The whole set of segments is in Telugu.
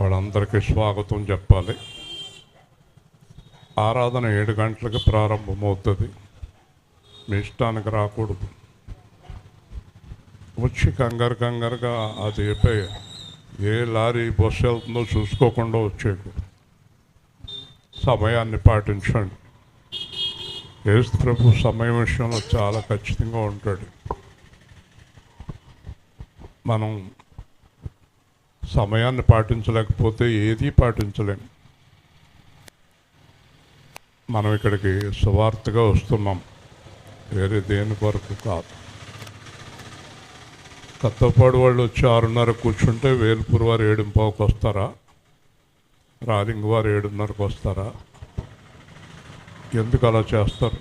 వాళ్ళందరికీ స్వాగతం చెప్పాలి. ఆరాధన 7 గంటలకు ప్రారంభమవుతుంది. మీ ఇష్టానికి రాకూడదు. వచ్చి కంగారుగా అది ఏ లారీ బస్సు వెళ్తుందో చూసుకోకుండా వచ్చేకు. సమయాన్ని పాటించండి. యేసు ప్రభు సమయం విషయంలో చాలా ఖచ్చితంగా ఉంటాడు. మనం సమయాన్ని పాటించలేకపోతే ఏదీ పాటించలేం. మనం ఇక్కడికి సువార్తగా వస్తున్నాం, వేరే దేని కొరకు కాదు. కొత్తపాడు వాళ్ళు వచ్చి 6:30 కూర్చుంటే వేల్పూర్ వారు 7:15కి వస్తారా? రాలింగ్ వారు 7:30కి వస్తారా? ఎందుకు అలా చేస్తారు?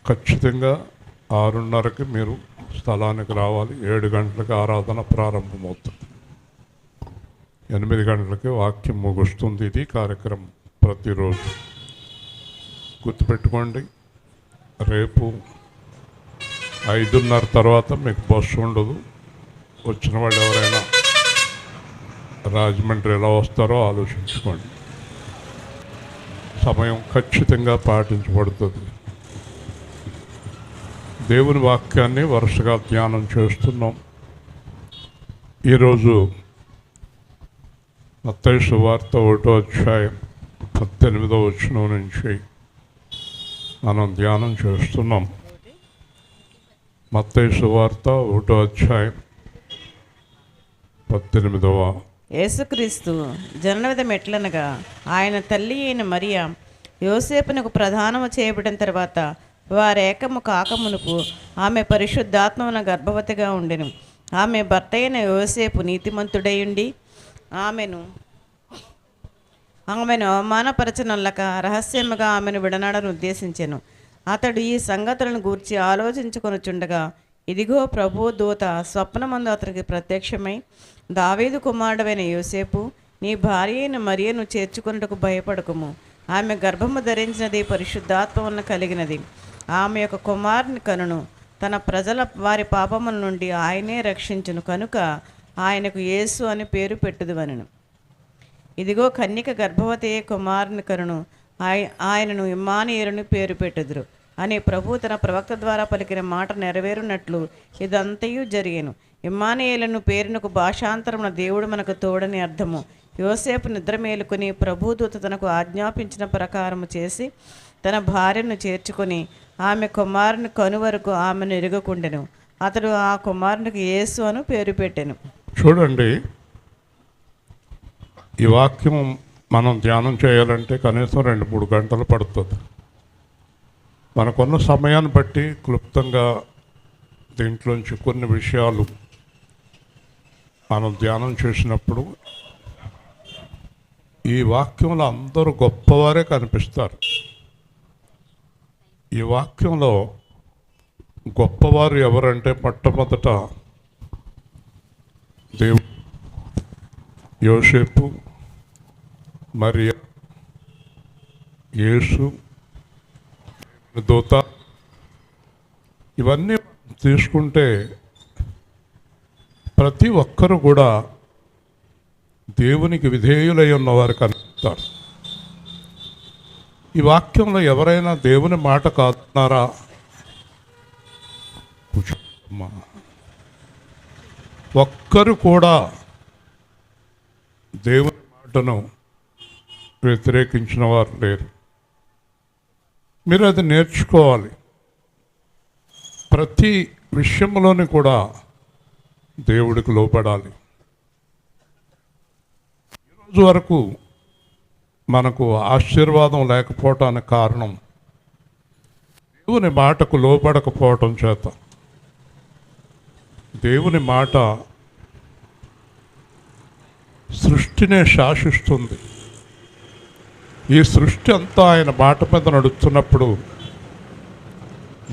ఖచ్చితంగా 6:30కి మీరు స్థలానికి రావాలి. 7 గంటలకు ఆరాధన ప్రారంభమవుతుంది. 8 గంటలకి వాక్యం ముగుస్తుంది. ఇది కార్యక్రమం ప్రతిరోజు. గుర్తుపెట్టుకోండి, రేపు 5:30 తర్వాత మీకు బస్సు ఉండదు. వచ్చిన వాళ్ళు ఎవరైనా రాజమండ్రి ఎలా వస్తారో ఆలోచించుకోండి. సమయం ఖచ్చితంగా పాటించబడుతుంది. దేవుని వాక్యాన్ని వరుసగా ధ్యానం చేస్తున్నాం. ఈరోజు మత్తయి సువార్త 1వ అధ్యాయం 18వ వచనం నుంచి మనం ధ్యానం చేస్తున్నాం. మత్తయి సువార్త 1వ అధ్యాయం 18వ. యేసుక్రీస్తు జననవిధం ఎట్లనగా ఆయన తల్లి అయిన మరియా యోసేపునకు ప్రధానము చేయబడిన తర్వాత వారేకము కాకమునుపు ఆమె పరిశుద్ధాత్మన గర్భవతిగా ఉండెను. ఆమె భర్త అయిన యోసేపు నీతిమంతుడయుండి ఆమెను అవమానపరచనొల్లక రహస్యముగా ఆమెను విడనాడను ఉద్దేశించెను. అతడు ఈ సంగతులను గూర్చి ఆలోచించుకొనుచుండగా ఇదిగో ప్రభు దూత స్వప్నమందు అతనికి ప్రత్యక్షమై, దావీదు కుమారుడైన యోసేపు, నీ భార్య అయిన మరియను చేర్చుకొనుటకు భయపడకుము. ఆమె గర్భము ధరించినది పరిశుద్ధాత్మ వలన కలిగినది. ఆమె యొక్క కుమారుని కనును. తన ప్రజల వారి పాపముల నుండి ఆయనే రక్షించును కనుక ఆయనకు యేసు అని పేరు పెట్టుదువనెను. ఇదిగో కన్యక గర్భవతి కుమారుని కనును. ఆయనను ఇమ్మానుయేలుని పేరు పెట్టుదురు అని ప్రభు తన ప్రవక్త ద్వారా పలికిన మాట నెరవేరునట్లు ఇదంతయు జరిగెను. ఇమ్మానుయేలును పేరునకు భాషాంతరమున దేవుడు మనకు తోడని అర్థము. యోసేపు నిద్ర మేలుకొని ప్రభుదూత తనకు ఆజ్ఞాపించిన ప్రకారము చేసి తన భార్యను చేర్చుకొని ఆమె కుమారుని కనువరకు ఆమెను ఎరుగకుండెను. అతడు ఆ కుమారునికి యేసు అని పేరు పెట్టెను. చూడండి, ఈ వాక్యం మనం ధ్యానం చేయాలంటే కనీసం 2-3 గంటలు పడుతుంది. మనకున్న సమయాన్ని బట్టి క్లుప్తంగా దీంట్లోంచి కొన్ని విషయాలు మనం ధ్యానం చేసినప్పుడు ఈ వాక్యంలో అందరూ గొప్పవారే కనిపిస్తారు. ఈ వాక్యంలో గొప్పవారు ఎవరంటే మొట్టమొదట దేవుడు, యోసేపు, మరియా, యేసు, దూత. ఇవన్నీ తీసుకుంటే ప్రతి ఒక్కరు కూడా దేవునికి విధేయులై ఉన్నవారు కనిపిస్తారు. ఈ వాక్యంలో ఎవరైనా దేవుని మాట కాదున్నారా? ఒక్కరు కూడా దేవుని మాటను వ్యతిరేకించిన వారు లేరు. మీరు అది నేర్చుకోవాలి. ప్రతి విషయంలోని కూడా దేవుడికి లోపడాలి. ఈరోజు వరకు మనకు ఆశీర్వాదం లేకపోవటానికి కారణం దేవుని మాటకు లోపడకపోవటం చేత. దేవుని మాట సృష్టినే శాసిస్తుంది. ఈ సృష్టి అంతా ఆయన మాట మీద నడుస్తున్నప్పుడు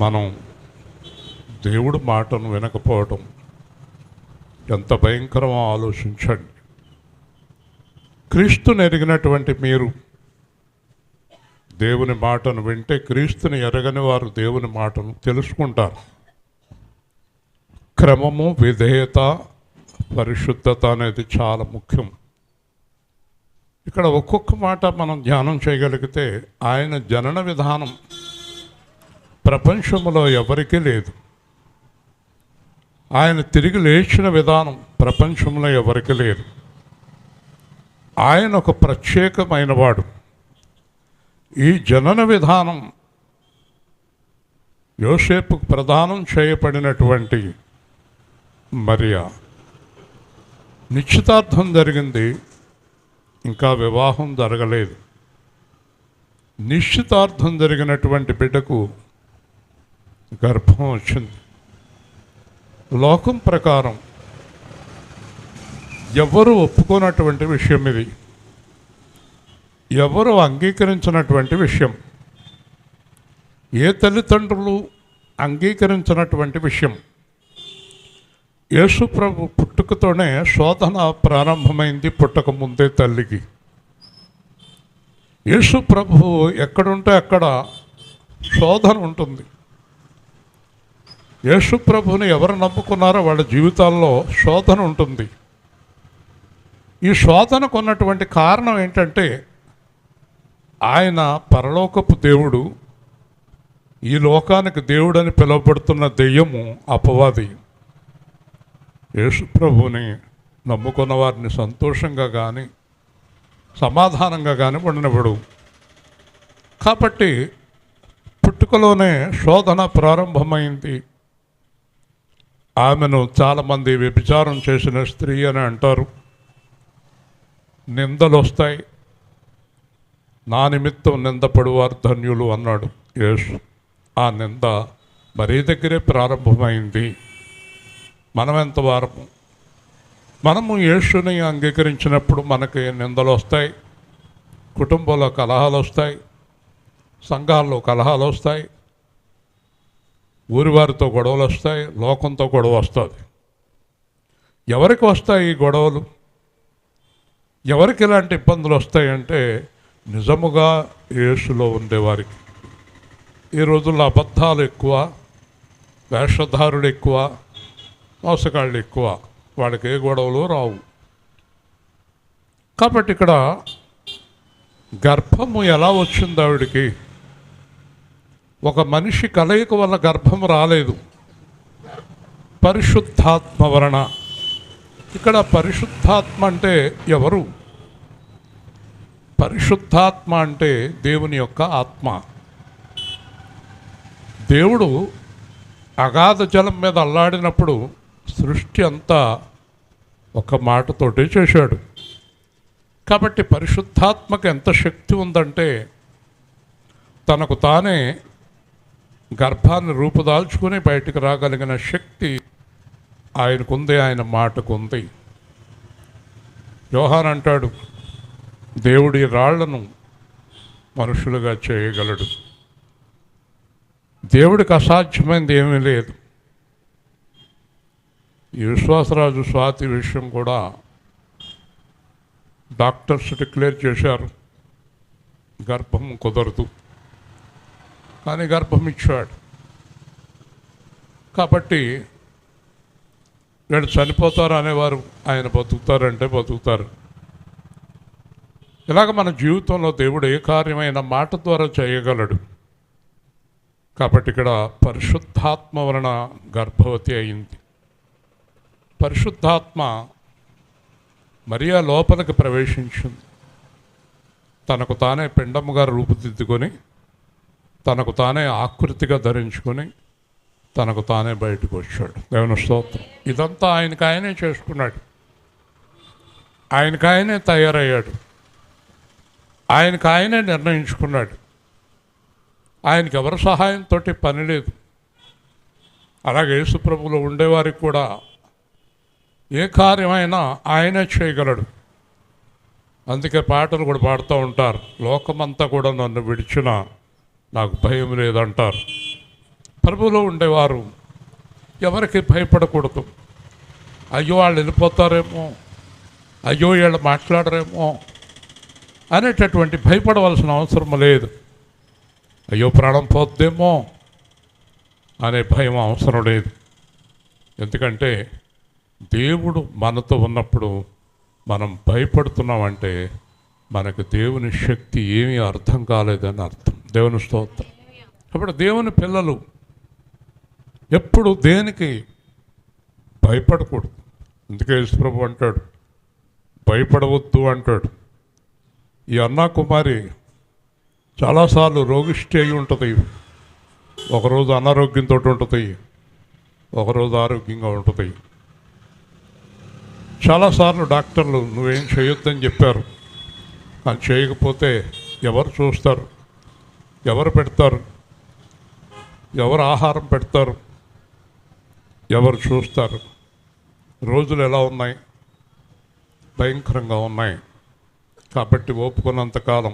మనం దేవుడి మాటను వినకపోవటం ఎంత భయంకరమో ఆలోచించండి. క్రీస్తుని ఎరిగినటువంటి మీరు దేవుని మాటను వింటే క్రీస్తుని ఎరగని వారు దేవుని మాటను తెలుసుకుంటారు. క్రమము, విధేయత, పరిశుద్ధత అనేది చాలా ముఖ్యం. ఇక్కడ ఒక్కొక్క మాట మనం ధ్యానం చేయగలిగితే ఆయన జనన విధానం ప్రపంచంలో ఎవరికీ లేదు. ఆయన తిరిగి లేచిన విధానం ప్రపంచంలో ఎవరికీ లేదు. ఆయన ఒక ప్రత్యేకమైన వాడు. ఈ జనన విధానం యోసేపుకు ప్రదానం చేయబడినటువంటి మరియా, నిశ్చితార్థం జరిగింది, ఇంకా వివాహం జరగలేదు. నిశ్చితార్థం జరిగినటువంటి బిడ్డకు గర్భం వచ్చింది. లోకం ప్రకారం ఎవరు ఒప్పుకోనటువంటి విషయం ఇది, ఎవరు అంగీకరించినటువంటి విషయం, ఏ తల్లిదండ్రులు అంగీకరించినటువంటి విషయం. యేసు ప్రభు పుట్టుకతోనే శోధన ప్రారంభమైంది, పుట్టక ముందే తల్లికి. యేసు ప్రభు ఎక్కడుంటే అక్కడ శోధన ఉంటుంది. యేసు ప్రభుని ఎవరు నమ్ముకున్నారో వాళ్ళ జీవితాల్లో శోధన ఉంటుంది. ఈ శోధనకు ఉన్నటువంటి కారణం ఏంటంటే ఆయన పరలోకపు దేవుడు, ఈ లోకానికి దేవుడని పిలువబడుతున్న దెయ్యము అపవాది. యేసు ప్రభుని నమ్ముకున్న వారిని సంతోషంగా కానీ సమాధానంగా కానీ ఉండనివ్వడు. కాబట్టి పుట్టుకలోనే శోధన ప్రారంభమైంది. ఆమెను చాలామంది వ్యభిచారం చేసిన స్త్రీ అని అంటారు. నిందలు వస్తాయి, నా నిమిత్తం నిందపడువారు ధన్యులు అన్నాడు యేసు. ఆ నింద మరీ దగ్గరే ప్రారంభమైంది. మనం ఎంత వారము, మనము యేసుని అంగీకరించినప్పుడు మనకి నిందలు వస్తాయి, కుటుంబంలో కలహాలు వస్తాయి, సంఘాల్లో కలహాలు వస్తాయి, ఊరి వారితో గొడవలు వస్తాయి, లోకంతో గొడవ వస్తుంది. ఎవరికి వస్తాయి ఈ గొడవలు, ఎవరికి ఇలాంటి ఇబ్బందులు వస్తాయంటే నిజముగా యేసులో ఉండేవారికి. ఈ రోజుల్లో అబద్ధాలు ఎక్కువ, వేషధారులు ఎక్కువ, మోసగాళ్ళు ఎక్కువ, వాళ్ళకి ఏ గొడవలు రావు. కాబట్టి ఇక్కడ గర్భము ఎలా వచ్చింది ఆవిడికి? ఒక మనిషి కలయిక వల్ల గర్భం రాలేదు, పరిశుద్ధాత్మ వలన. ఇక్కడ పరిశుద్ధాత్మ అంటే ఎవరు? పరిశుద్ధాత్మ అంటే దేవుని యొక్క ఆత్మ. దేవుడు అగాధ జలం మీద అల్లాడినప్పుడు సృష్టి అంతా ఒక మాటతోటే చేశాడు. కాబట్టి పరిశుద్ధాత్మకు ఎంత శక్తి ఉందంటే తనకు తానే గర్భాన్ని రూపుదాల్చుకుని బయటికి రాగలిగిన శక్తి ఆయనకుంది, ఆయన మాటకుంది. యోహాన్ అంటాడు, దేవుడి రాళ్లను మనుషులుగా చేయగలడు. దేవుడికి అసాధ్యమైనది ఏమీ లేదు. ఈ విశ్వాసరాజు స్వాతి విషయం కూడా డాక్టర్స్ డిక్లేర్ చేశారు, గర్భం కుదరదు, కానీ గర్భం ఇచ్చాడు. కాబట్టి వీళ్ళు చనిపోతారు అనేవారు, ఆయన బతుకుతారంటే బతుకుతారు. ఇలాగ మన జీవితంలో దేవుడు ఏ కార్యమైన మాట ద్వారా చేయగలడు. కాబట్టి ఇక్కడ పరిశుద్ధాత్మ వలన గర్భవతి అయింది. పరిశుద్ధాత్మ మరియా లోపలికి ప్రవేశించింది. తనకు తానే పిండముగా రూపుదిద్దుకొని, తనకు తానే ఆకృతిగా ధరించుకొని, తనకు తానే బయటకు వచ్చాడు. దేవుని స్తోత్రం. ఇదంతా ఆయనకు ఆయనే చేసుకున్నాడు, ఆయనకు ఆయనే తయారయ్యాడు, ఆయనకు ఆయనే నిర్ణయించుకున్నాడు. ఆయనకి ఎవరి సహాయంతో పని లేదు. అలాగే యేసు ప్రభువులో ఉండేవారికి కూడా ఏ కార్యమైనా ఆయనే చేయగలడు. అందుకే పాటలు కూడా పాడుతూ ఉంటారు, లోకమంతా కూడా నన్ను విడిచినా నాకు భయం లేదంటారు. ప్రభువులో ఉండేవారు ఎవరికి భయపడకూడదు. అయ్యో వాళ్ళు వెళ్ళిపోతారేమో, అయ్యో వీళ్ళు మాట్లాడరేమో అనేటటువంటి భయపడవలసిన అవసరం లేదు. అయ్యో ప్రాణం పోద్దేమో అనే భయం అవసరం లేదు. ఎందుకంటే దేవుడు మనతో ఉన్నప్పుడు మనం భయపడుతున్నామంటే మనకు దేవుని శక్తి ఏమీ అర్థం కాలేదని అర్థం. దేవుని స్తోత్రం. కాబట్టి దేవుని పిల్లలు ఎప్పుడు దేనికి భయపడకూడదు. అందుకే యేసుప్రభు అంటాడు, భయపడవద్దు అంటాడు. ఈ అన్నా కుమారి చాలాసార్లు రోగిష్టి అయి ఉంటుంది. ఒకరోజు అనారోగ్యంతో ఉంటుంది, ఒకరోజు ఆరోగ్యంగా ఉంటుంది. చాలాసార్లు డాక్టర్లు నువ్వేం చేయొద్దని చెప్పారు. అది చేయకపోతే ఎవరు చూస్తారు, ఎవరు పెడతారు, ఎవరు ఆహారం పెడతారు, ఎవరు చూస్తారు? రోజులు ఎలా ఉన్నాయి? భయంకరంగా ఉన్నాయి. కాబట్టి ఒప్పుకున్నంతకాలం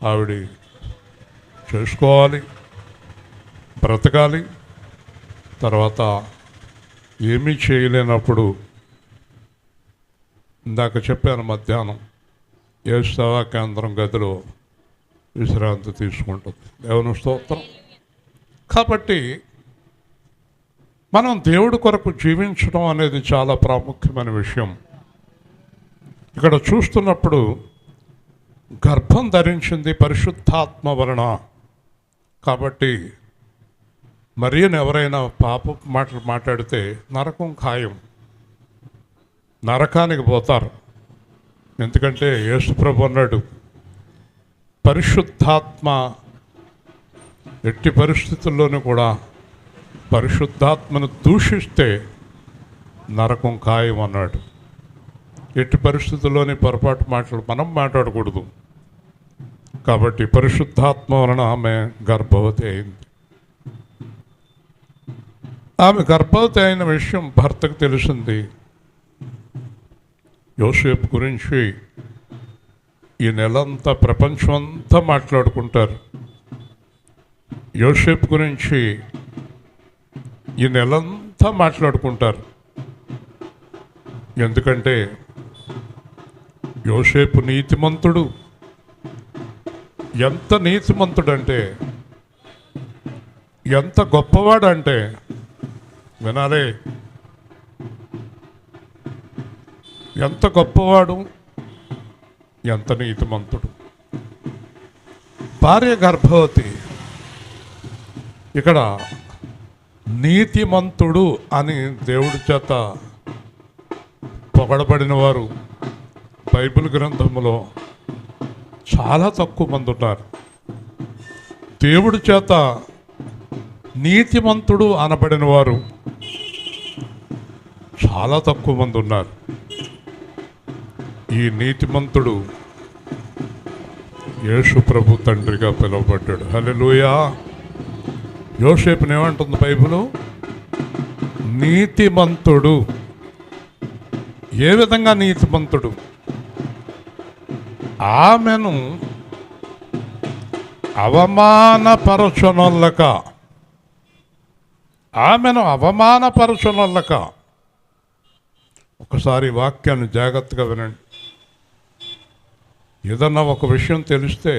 ఆవిడ చేసుకోవాలి, బ్రతకాలి. తర్వాత ఏమీ చేయలేనప్పుడు ఇందాక చెప్పాను, మధ్యాహ్నం ఏ సేవా కేంద్రం గదిలో విశ్రాంతి తీసుకుంటుంది. దేవుని స్తోత్రం. కాబట్టి మనం దేవుడి కొరకు జీవించడం అనేది చాలా ప్రాముఖ్యమైన విషయం. ఇక్కడ చూస్తున్నప్పుడు గర్భం ధరించింది పరిశుద్ధాత్మ వలన. కాబట్టి మరియను ఎవరైనా పాప మాటలు మాట్లాడితే నరకం ఖాయం, నరకానికి పోతారు. ఎందుకంటే యేసుప్రభు అన్నాడు, పరిశుద్ధాత్మ ఎట్టి పరిస్థితుల్లోనూ కూడా పరిశుద్ధాత్మను దూషిస్తే నరకం ఖాయం అన్నాడు. ఎట్టి పరిస్థితుల్లోని పొరపాటు మాటలు మనం మాట్లాడకూడదు. కాబట్టి పరిశుద్ధాత్మ వలన ఆమె గర్భవతి అయింది. ఆమె గర్భవతి అయిన విషయం భర్తకు తెలిసింది. యోసేపు గురించి ఈ నెలంతా ప్రపంచమంతా మాట్లాడుకుంటారు. యోసేపు గురించి ఈ నెలంతా మాట్లాడుకుంటారు. ఎందుకంటే యోసేపు నీతిమంతుడు. ఎంత నీతిమంతుడంటే, ఎంత గొప్పవాడంటే, వినాలే, ఎంత గొప్పవాడు, ఎంత నీతిమంతుడు. భార్య గర్భవతి. ఇక్కడ నీతిమంతుడు అని దేవుడి చేత పొగడబడిన వారు బైబిల్ గ్రంథంలో చాలా తక్కువ మంది ఉన్నారు. దేవుడి చేత నీతిమంతుడు అనబడిన వారు చాలా తక్కువ మంది ఉన్నారు. ఈ నీతిమంతుడు యేసు ప్రభు తండ్రిగా పిలువబడ్డాడు. హల్లెలూయా. యోసేపుని ఏమంటుంది బైబిలు? నీతిమంతుడు. ఏ విధంగా నీతిమంతుడు? ఆమెను అవమానపరచునొల్లక, ఒకసారి వాక్యాన్ని జాగ్రత్తగా వినండి. ఏదన్నా ఒక విషయం తెలిస్తే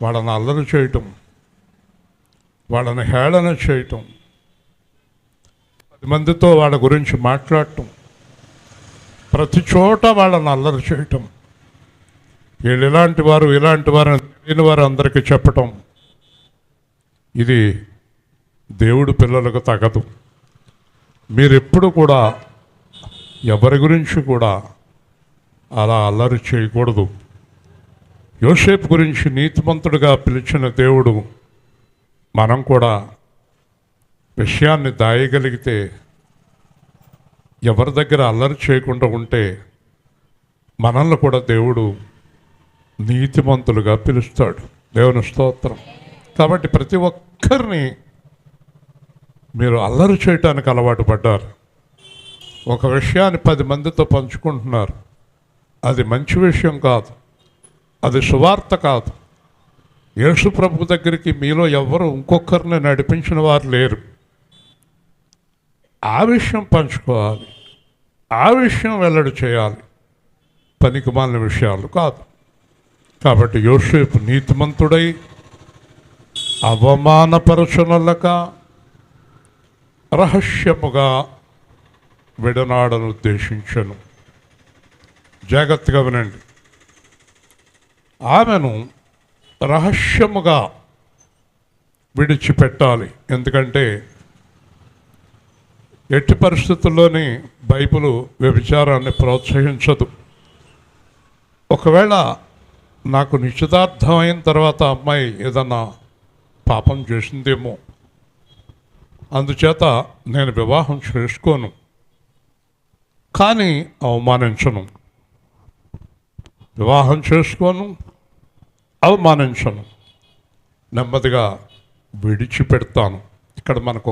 వాళ్ళని అల్లరి చేయటం, వాళ్ళని హేళన చేయటం, 10 మందితో వాళ్ళ గురించి మాట్లాడటం, ప్రతి చోట వాళ్ళని అల్లరి చేయటం, వీళ్ళు ఇలాంటి వారు ఇలాంటి వారు తెలియని వారు అందరికీ చెప్పటం, ఇది దేవుడి పిల్లలకు తగదు. మీరెప్పుడు కూడా ఎవరి గురించి కూడా అలా అల్లరి చేయకూడదు. యోసేపు గురించి నీతిమంతుడిగా పిలిచిన దేవుడు మనం కూడా విషయాన్ని దాయగలిగితే, ఎవరి దగ్గర అల్లరి చేయకుండా ఉంటే మనల్ని కూడా దేవుడు నీతిమంతులుగా పిలుస్తాడు. దేవుని స్తోత్రం. కాబట్టి ప్రతి ఒక్కరిని మీరు అల్లరి చేయటానికి అలవాటు పడ్డారు. ఒక విషయాన్ని 10 మందితో పంచుకుంటున్నారు. అది మంచి విషయం కాదు, అది సువార్త కాదు. యేసు ప్రభు దగ్గరికి మీలో ఎవరు ఇంకొకరిని నడిపించిన వారు లేరు. ఆ విషయం పంచుకోవాలి, ఆ విషయం వెల్లడి చేయాలి, పనికిమాలిన విషయాలు కాదు. కాబట్టి యోసేపు నీతిమంతుడై అవమానపరచునొల్లక రహస్యముగా విడనాడను ఉద్దేశించను. జాగ్రత్తగా వినండి. ఆమెను రహస్యముగా విడిచిపెట్టాలి. ఎందుకంటే ఎట్టి పరిస్థితుల్లోని బైబిలు వ్యభిచారాన్ని ప్రోత్సహించదు. ఒకవేళ నాకు నిశ్చితార్థమైన తర్వాత అమ్మాయి ఏదన్నా పాపం చేసిందేమో, అందుచేత నేను వివాహం చేసుకోను, కానీ అవమానించను. వివాహం చేసుకోను, అవమానించను, నెమ్మదిగా విడిచిపెడతాను. ఇక్కడ మనకు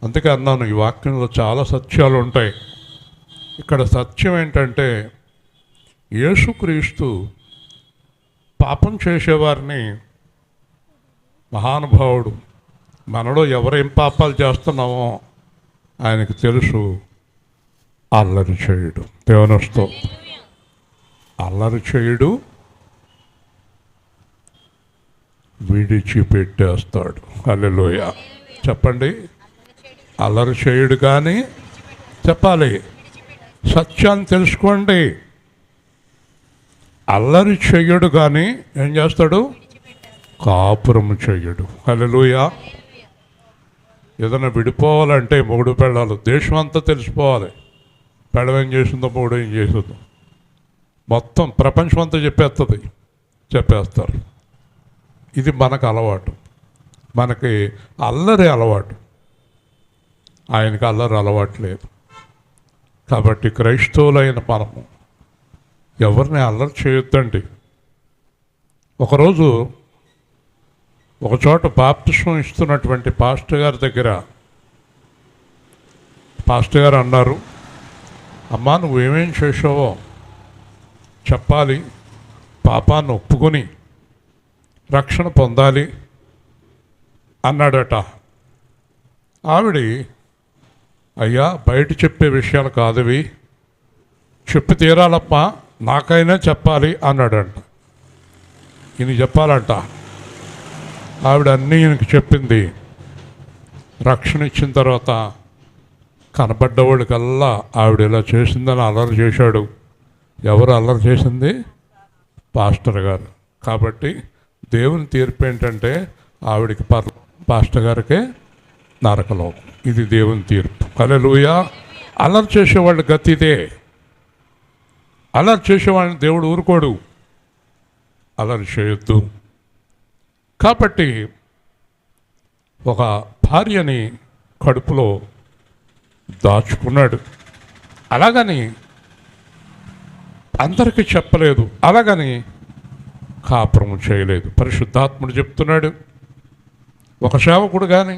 అందుకే అన్నాను, ఈ వాక్యంలో చాలా సత్యాలు ఉంటాయి. ఇక్కడ సత్యం ఏంటంటే యేసుక్రీస్తు పాపం చేసేవారిని మహానుభావుడు. మనలో ఎవరేం పాపాలు చేస్తున్నామో ఆయనకు తెలుసు. అల్లరి చేయుడు, దేవునితో అల్లరి చేయుడు, విడిచిపెట్టేస్తాడు. హల్లెలూయా చెప్పండి. అల్లరి చేయుడు కానీ చెప్పాలి, సత్యాన్ని తెలుసుకోండి. అల్లరి చెయ్యడు కానీ ఏం చేస్తాడు? కాపురము చెయ్యడు. హల్లెలూయా. ఏదైనా విడిపోవాలంటే మొగుడు పెళ్ళాలి, దేశం అంతా తెలిసిపోవాలి. పెళ్ళం ఏం చేసిందో, మొగుడు ఏం చేసిందో, మొత్తం ప్రపంచం అంతా చెప్పేస్తారు. ఇది మనకు అలవాటు, మనకి అల్లరి అలవాటు. ఆయనకి అల్లరి అలవాటు లేదు. కాబట్టి క్రైస్తవులైన మనము ఎవరిని అల్లరి చేయొద్దండి. ఒకరోజు ఒక చోట బాప్తిస్మం ఇస్తున్నటువంటి పాస్టర్ గారి దగ్గర పాస్టర్ గారు అన్నారు, అమ్మా నువ్వేమేం చేసావో చెప్పాలి, పాపాన్ని ఒప్పుకొని రక్షణ పొందాలి అన్నాడట. ఆవిడ, అయ్యా బయట చెప్పే విషయాలు కాదువి, చెప్పి తీరాలమ్మా, నాకైనా చెప్పాలి అన్నాడంట. ఈయన చెప్పాలంట. ఆవిడ అన్నీ ఈయనకి చెప్పింది. రక్షణ ఇచ్చిన తర్వాత కనబడ్డవాడికల్లా ఆవిడ ఇలా చేసిందని అల్లరి చేశాడు. ఎవరు అల్లరి చేసింది? పాస్టర్ గారు. కాబట్టి దేవుని తీర్పు ఏంటంటే ఆవిడికి పాస్టర్ గారికే నరకలోకం. ఇది దేవుని తీర్పు. హల్లెలూయా. అల్లరి చేసేవాళ్ళ గతి ఇదే. అల్లరి చేసేవాళ్ళని దేవుడు ఊరుకోడు. అల్లరి చేయొద్దు. కాబట్టి ఒక భార్యని కడుపులో దాచుకున్నాడు. అలాగని అందరికీ చెప్పలేదు, అలాగని కాపురం చేయలేదు. పరిశుద్ధాత్ముడు చెప్తున్నాడు, ఒక సేవకుడు కానీ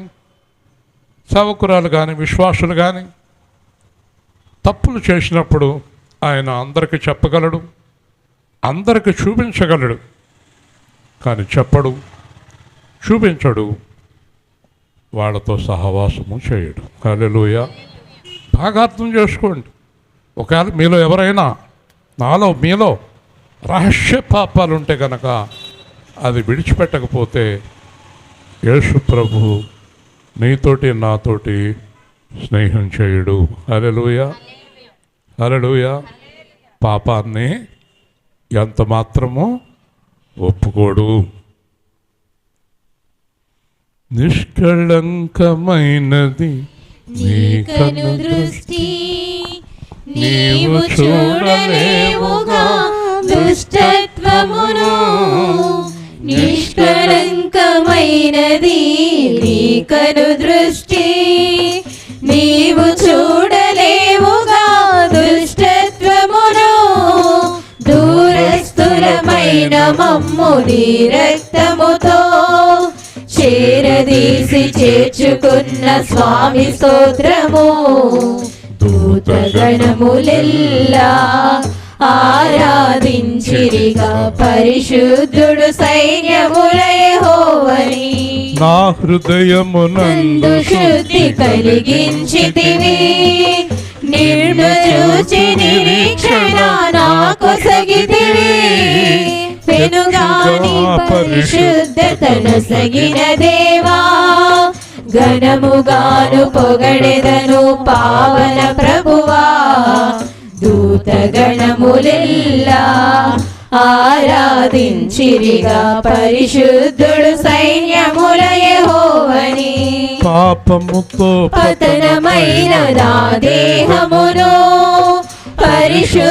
సేవకురాలు కానీ విశ్వాసులు కానీ తప్పులు చేసినప్పుడు ఆయన అందరికీ చెప్పగలడు, అందరికీ చూపించగలడు, కానీ చెప్పడు, చూపించడు, వాళ్ళతో సహవాసము చేయడు. హల్లెలూయా. బాగా అర్థం చేసుకోండి. ఒకవేళ మీలో ఎవరైనా మీలో రహస్య పాపాలు ఉంటే కనుక అది విడిచిపెట్టకపోతే యేసు ప్రభు నీతోటి నాతోటి స్నేహం చేయడు. హల్లెలూయా. హల్లెలూయా. పాపాన్ని ఎంత మాత్రము ఒప్పుకోడు. నిష్కళంకమైనది నీ కను దృష్టి, నీవు చూడలేవుగా దుష్టత్వమును. నిష్కళంకమైనది నీ కను దృష్టి, నీవు చూడలేవుగా దుష్టత్వమును. దూరస్థులమైన మమ్ము నీ రక్తముతో చేరదీసి చేర్చుకున్న స్వామి స్తోత్రము. దూతగణములెల్లా ఆరాధించిరిగా పరిశుద్ధుడు సైన్యముల యెహోవాని. నా హృదయమునందు శుద్ధి కలిగించితివి, నిన్ను చూచి నిరీక్షణ నాకొసగితివి. పెనుగాని పరిశుద్ధతను సగిన దేవా, ఘనముగాను పొగడెదను పావన ప్రభువా. దూతగణములెల్లా ఆరాధించిరిగా పరిశుద్ధుడు సైన్యముల యెహోవాని. పాపముతో పతనమైన నా దేహమును పరిశుద్ధాలయముగా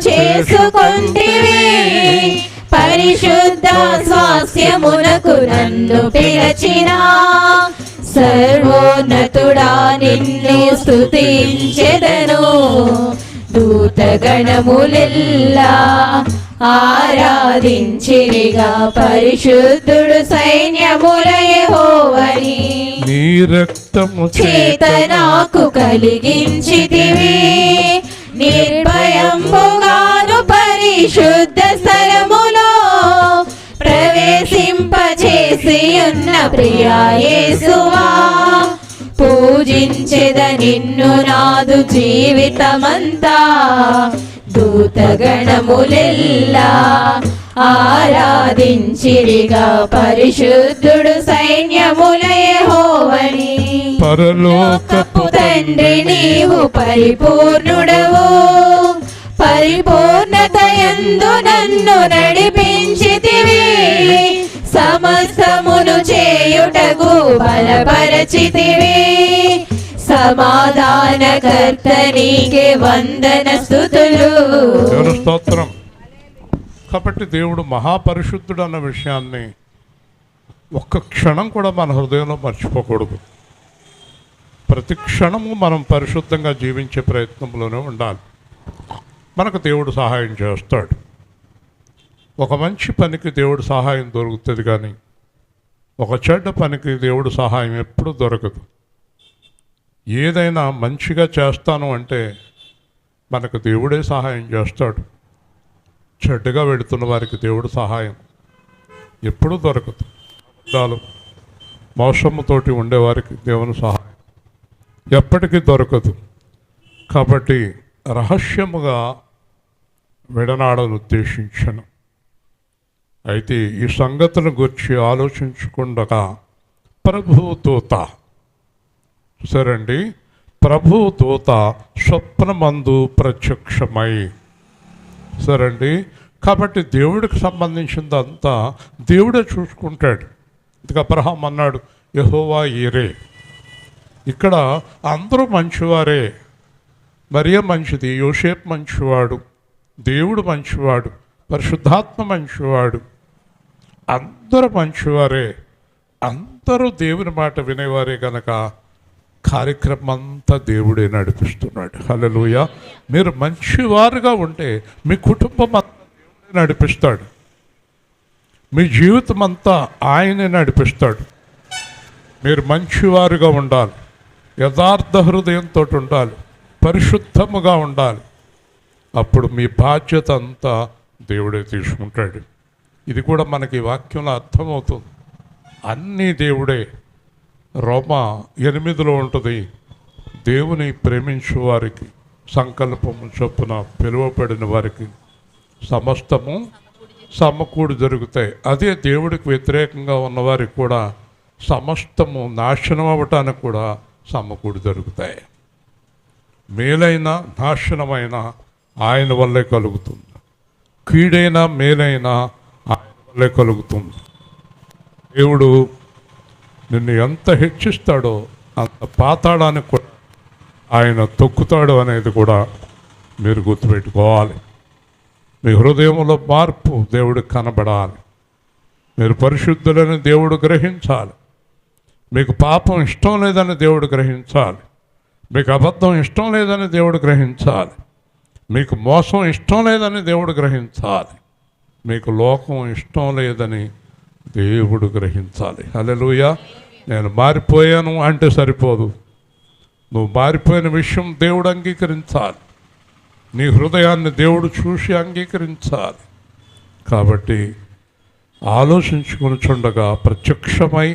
చేసుకొంటివి. పరిశుద్ధ స్వాస్థ్యమునకు నన్ను పిలచిన సర్వోన్నతుడా నిన్ను స్తుతించెదను. దూతగణములెల్లా ఆరాధించిరిగా పరిశుద్ధుడు సైన్యముల యెహోవాని. నీ రక్తము చేత నాకు కలిగించితివి. నిర్భయంబుగాను పరిశుద్ధ స్థలములో ప్రవేశింపచేసి ఉన్న ప్రియా యేసువా. పూజించెద నిన్ను నాదు జీవితమంతా. దూతగణములెల్లా ఆరాధించిరిగా పరిశుద్ధుడు సైన్యముల యెహోవాని. పరలోకపు తండ్రి నీవు పరిపూర్ణుడవు. పరిపూర్ణతయందు నన్ను నడిపించితివి. సమస్తమును చేయుటకు బలపరచితివి. సమాధానకర్త నీకే వందన స్తుతులు. దేవుని స్తోత్రం. కాబట్టి దేవుడు మహాపరిశుద్ధుడు అన్న విషయాన్ని ఒక్క క్షణం కూడా మన హృదయంలో మర్చిపోకూడదు. ప్రతి క్షణము మనం పరిశుద్ధంగా జీవించే ప్రయత్నంలోనే ఉండాలి. మనకు దేవుడు సహాయం చేస్తాడు. ఒక మంచి పనికి దేవుడు సహాయం దొరుకుతుంది, కానీ ఒక చెడ్డ పనికి దేవుడు సహాయం ఎప్పుడూ దొరకదు. ఏదైనా మంచిగా చేస్తాను అంటే మనకు దేవుడే సహాయం చేస్తాడు. చెడ్డగా వెళుతున్న వారికి దేవుడు సహాయం ఎప్పుడూ దొరకదు. అబద్ధాలు మోసముతోటి ఉండేవారికి దేవుని సహాయం ఎప్పటికీ దొరకదు. కాబట్టి రహస్యముగా విడనాడను ఉద్దేశించను. అయితే ఈ సంగతుల గురించి ఆలోచించకుండా ప్రభువు దూత, సరండి, ప్రభువు దూత స్వప్నమందు ప్రత్యక్షమై, సరండి. కాబట్టి దేవుడికి సంబంధించిందంతా దేవుడే చూసుకుంటాడు. ఇక అబ్రహాం అన్నాడు యెహోవా ఈరే. ఇక్కడ అందరూ మంచివారే. మరియ మంచిది, యోసేపు మంచివాడు, దేవుడు మంచివాడు, పరిశుద్ధాత్మ మంచివాడు, అందరూ మంచివారే. అందరూ దేవుని మాట వినేవారే కనుక కార్యక్రమం అంతా దేవుడే నడిపిస్తున్నాడు. హల్లెలూయా. మీరు మంచివారుగా ఉంటే మీ కుటుంబం అంతా దేవుడే నడిపిస్తాడు. మీ జీవితం అంతా ఆయనే నడిపిస్తాడు. మీరు మంచివారుగా ఉండాలి, యథార్థ హృదయంతో ఉండాలి, పరిశుద్ధముగా ఉండాలి. అప్పుడు మీ బాధ్యత అంతా దేవుడే తీసుకుంటాడు. ఇది కూడా మనకి ఈ వాక్యంలో అర్థమవుతుంది. అన్నీ దేవుడే. రోమా 8లో ఉంటుంది, దేవుని ప్రేమించు వారికి సంకల్పము చొప్పున పిలువబడిన వారికి సమస్తము సమకూడి జరుగుతాయి. అదే దేవుడికి వ్యతిరేకంగా ఉన్నవారికి కూడా సమస్తము నాశనం అవ్వటానికి కూడా సమకూడి జరుగుతాయి. మేలైన నాశనమైన ఆయన వల్లే కలుగుతుంది. కీడైనా మేలైనా ఆయన వల్లే కలుగుతుంది. దేవుడు నిన్ను ఎంత హెచ్చిస్తాడో అంత పాతాళానికి కూడా ఆయన తొక్కుతాడు అనేది కూడా మీరు గుర్తుపెట్టుకోవాలి. మీ హృదయంలో మార్పు దేవుడికి కనబడాలి. మీరు పరిశుద్ధులని దేవుడు గ్రహించాలి. మీకు పాపం ఇష్టం లేదని దేవుడు గ్రహించాలి. మీకు అబద్ధం ఇష్టం లేదని దేవుడు గ్రహించాలి. మీకు మోసం ఇష్టం లేదని దేవుడు గ్రహించాలి. మీకు లోకం ఇష్టం లేదని దేవుడు గ్రహించాలి. హల్లెలూయా. నేను మారిపోయాను అంటే సరిపోదు. నువ్వు మారిపోయిన విషయం దేవుడు అంగీకరించాలి. నీ హృదయాన్ని దేవుడు చూసి అంగీకరించాలి. కాబట్టి ఆలోచించుకొనుచుండగా ప్రత్యక్షమై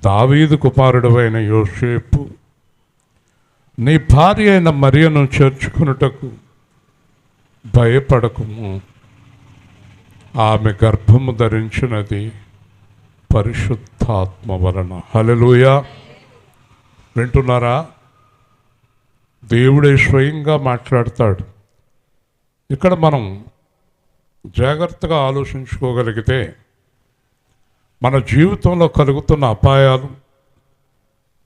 దావీదు కుమారుడైన యోసేపు, నీ భార్య అయిన మరియను చేర్చుకున్నటకు భయపడకుము. ఆమె గర్భము ధరించినది, పరిశుద్ధాత్మ వలన. హల్లెలూయా. వింటున్నారా? దేవుడే స్వయంగా మాట్లాడతాడు. ఇక్కడ మనం జాగ్రత్తగా ఆలోచించుకోగలిగితే మన జీవితంలో కలుగుతున్న అపాయాలు,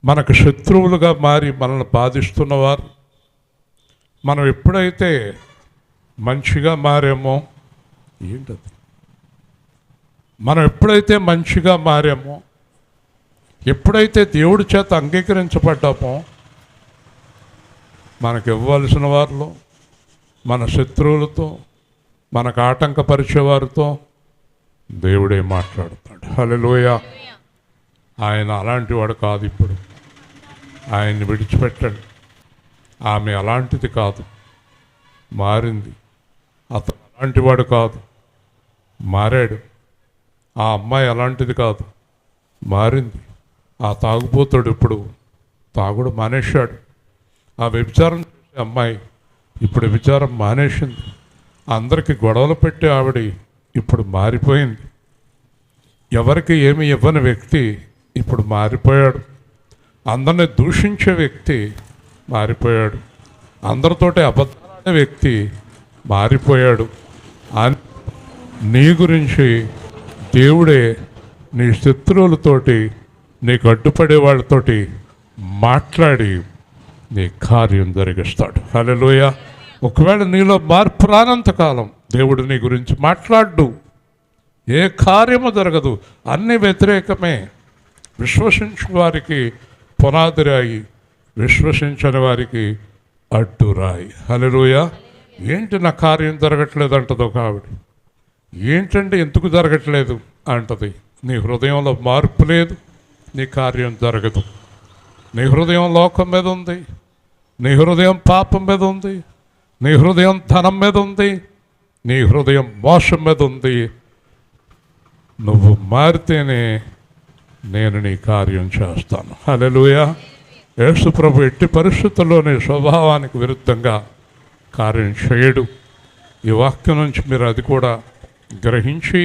మనకు శత్రువులుగా మారి మనల్ని బాధిస్తున్నవారు, మనం ఎప్పుడైతే మంచిగా మారామో, ఏంటది, మనం ఎప్పుడైతే మంచిగా మారామో, ఎప్పుడైతే దేవుడి చేత అంగీకరించబడ్డామో, మనకు ఇవ్వాల్సిన వారిలో, మన శత్రువులతో, మనకు ఆటంకపరిచేవారితో దేవుడే మాట్లాడతాడు. హల్లెలూయా. ఆయన అలాంటి వాడు కాదు. ఇప్పుడు ఆయన్ని విడిచిపెట్టండి. ఆమె అలాంటిది కాదు, మారింది. అతను అలాంటి వాడు కాదు, మారాడు. ఆ అమ్మాయి అలాంటిది కాదు, మారింది. ఆ తాగుబోతాడు ఇప్పుడు తాగుడు మానేశాడు. ఆ వ్యభిచారం చేసే అమ్మాయి ఇప్పుడు వ్యభిచారం మానేసింది. అందరికీ గొడవలు పెట్టే ఆవిడ ఇప్పుడు మారిపోయింది. ఎవరికి ఏమి ఇవ్వని వ్యక్తి ఇప్పుడు మారిపోయాడు. అందరిని దూషించే వ్యక్తి మారిపోయాడు. అందరితోటి అబద్ధాలనే వ్యక్తి మారిపోయాడు. నీ గురించి దేవుడే నీ శత్రువులతోటి, నీకు అడ్డుపడే వాళ్ళతోటి మాట్లాడి నీ కార్యం జరిగిస్తాడు. హల్లెలూయా. ఒకవేళ నీలో మార్పు రానంతకాలం దేవుడు నీ గురించి మాట్లాడు, ఏ కార్యము జరగదు. అన్ని వ్యతిరేకమే. విశ్వసించు వారికి పునాది రాయి, విశ్వసించని వారికి అడ్డురాయి. హల్లెలూయా. ఏంటి నా కార్యం జరగట్లేదు అంటది ఒక ఆవిడ. ఏంటంటే ఎందుకు జరగట్లేదు అంటది. నీ హృదయంలో మార్పు లేదు, నీ కార్యం జరగదు. నీ హృదయం లోకం మీద ఉంది, నీ హృదయం పాపం మీద ఉంది, నీ హృదయం ధనం మీద ఉంది, నీ హృదయం మోసం మీద ఉంది. నువ్వు మారితేనే నేను నీ కార్యం చేస్తాను. హల్లెలూయా. యేసు ప్రభు ఎట్టి పరిస్థితుల్లోని స్వభావానికి విరుద్ధంగా కార్యం చేయడు. ఈ వాక్యం నుంచి మీరు అది కూడా గ్రహించి,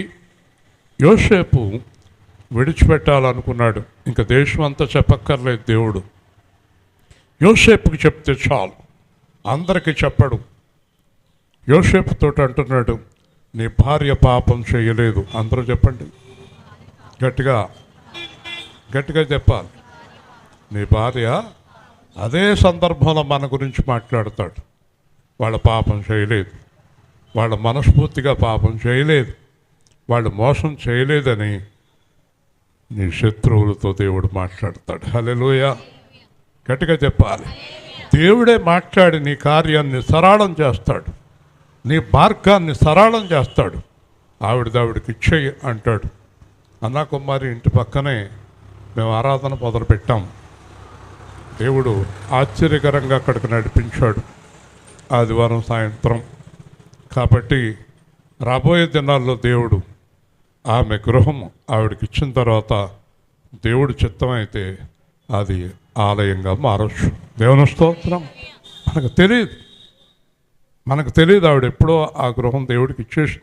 యోసేపు విడిచిపెట్టాలనుకున్నాడు. ఇంకా దేశం అంతా చెప్పక్కర్లేదు. దేవుడు యోసేపుకి చెప్తే చాలు, అందరికీ చెప్పడు. యోసేపుతో అంటున్నాడు, నీ భార్య పాపం చేయలేదు. అందరూ చెప్పండి, గట్టిగా గట్టిగా చెప్పాలి. నీ భార్య, అదే సందర్భంలో మన గురించి మాట్లాడతాడు. వాళ్ళ పాపం చేయలేదు, వాళ్ళ మనస్ఫూర్తిగా పాపం చేయలేదు, వాళ్ళు మోసం చేయలేదని నీ శత్రువులతో దేవుడు మాట్లాడతాడు. హల్లెలూయా. గట్టిగా చెప్పాలి. దేవుడే మాట్లాడి నీ కార్యాన్ని సరళం చేస్తాడు, నీ మార్గాన్ని సరళం చేస్తాడు. ఆవిడకి ఇచ్చేయి అంటాడు. అన్నా కుమారి ఇంటి పక్కనే మేము ఆరాధన మొదలుపెట్టాం. దేవుడు ఆశ్చర్యకరంగా అక్కడికి నడిపించాడు ఆదివారం సాయంత్రం. కాబట్టి రాబోయే దినాల్లో దేవుడు ఆమె గృహం ఆవిడకి ఇచ్చిన తర్వాత దేవుడు చిత్తమైతే అది ఆలయంగా మారచ్చు. దేవుని స్తోత్రం. మనకు తెలియదు ఆవిడ ఎప్పుడో ఆ గృహం దేవుడికి ఇచ్చేసి.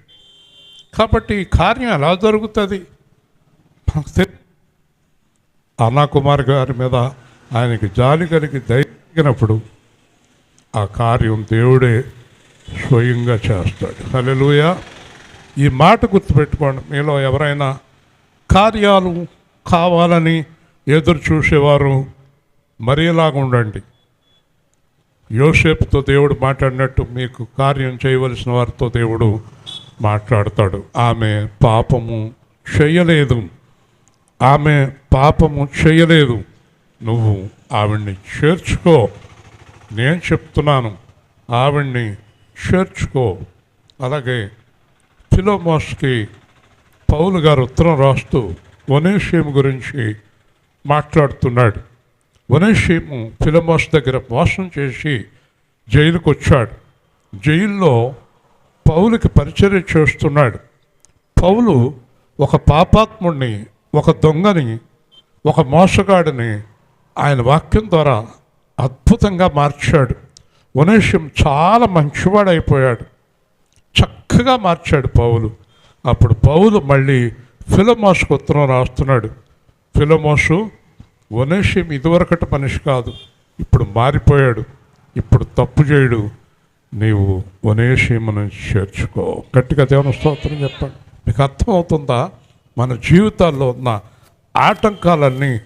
కాబట్టి ఈ కార్యం ఎలా జరుగుతుంది మనకు తెలియదు. అన్నా కుమార్ గారి మీద ఆయనకి జాలి కలిగి దయగినప్పుడు ఆ కార్యం దేవుడే స్వయంగా చేస్తాడు. హల్లెలూయా. ఈ మాట గుర్తుపెట్టుకోండి. మీలో ఎవరైనా కార్యాలు కావాలని ఎదురు చూసేవారు మరేలాగా ఉండండి. యోసేపుతో దేవుడు మాట్లాడినట్టు మీకు కార్యం చేయవలసిన వారితో దేవుడు మాట్లాడతాడు. ఆమె పాపము చేయలేదు, ఆమె పాపము చేయలేదు. నువ్వు ఆవిడ్ని చేర్చుకో. నేను చెప్తున్నాను, ఆవిడ్ని చేర్చుకో. అలాగే ఫిలోమోస్కి పౌలు గారు ఉత్తరం రాస్తూ ఒనేషీము గురించి మాట్లాడుతున్నాడు. ఒనేషీము ఫిలోమోస్ దగ్గర మోసం చేసి జైలుకు వచ్చాడు. జైల్లో పౌలుకి పరిచర్య చేస్తున్నాడు. పౌలు ఒక పాపాత్ముడిని, ఒక దొంగని, ఒక మోసగాడిని ఆయన వాక్యం ద్వారా అద్భుతంగా మార్చాడు. ఒనేషియం చాలా మంచివాడైపోయాడు, చక్కగా మార్చాడు పౌలు. అప్పుడు పౌలు మళ్ళీ ఫిలోమోసుకు ఉత్తరం రాస్తున్నాడు. ఫిలోమోసు, ఒనేషిం ఇదివరకటి మనిషి కాదు, ఇప్పుడు మారిపోయాడు, ఇప్పుడు తప్పు చేయడు, నీవు ఒనేషిమును చేర్చుకో. గట్టిగా దేవుని స్తోత్రం చెప్పండి. మీకు అర్థమవుతుందా? మన జీవితాల్లో ఉన్న ఆటంకాలన్నీ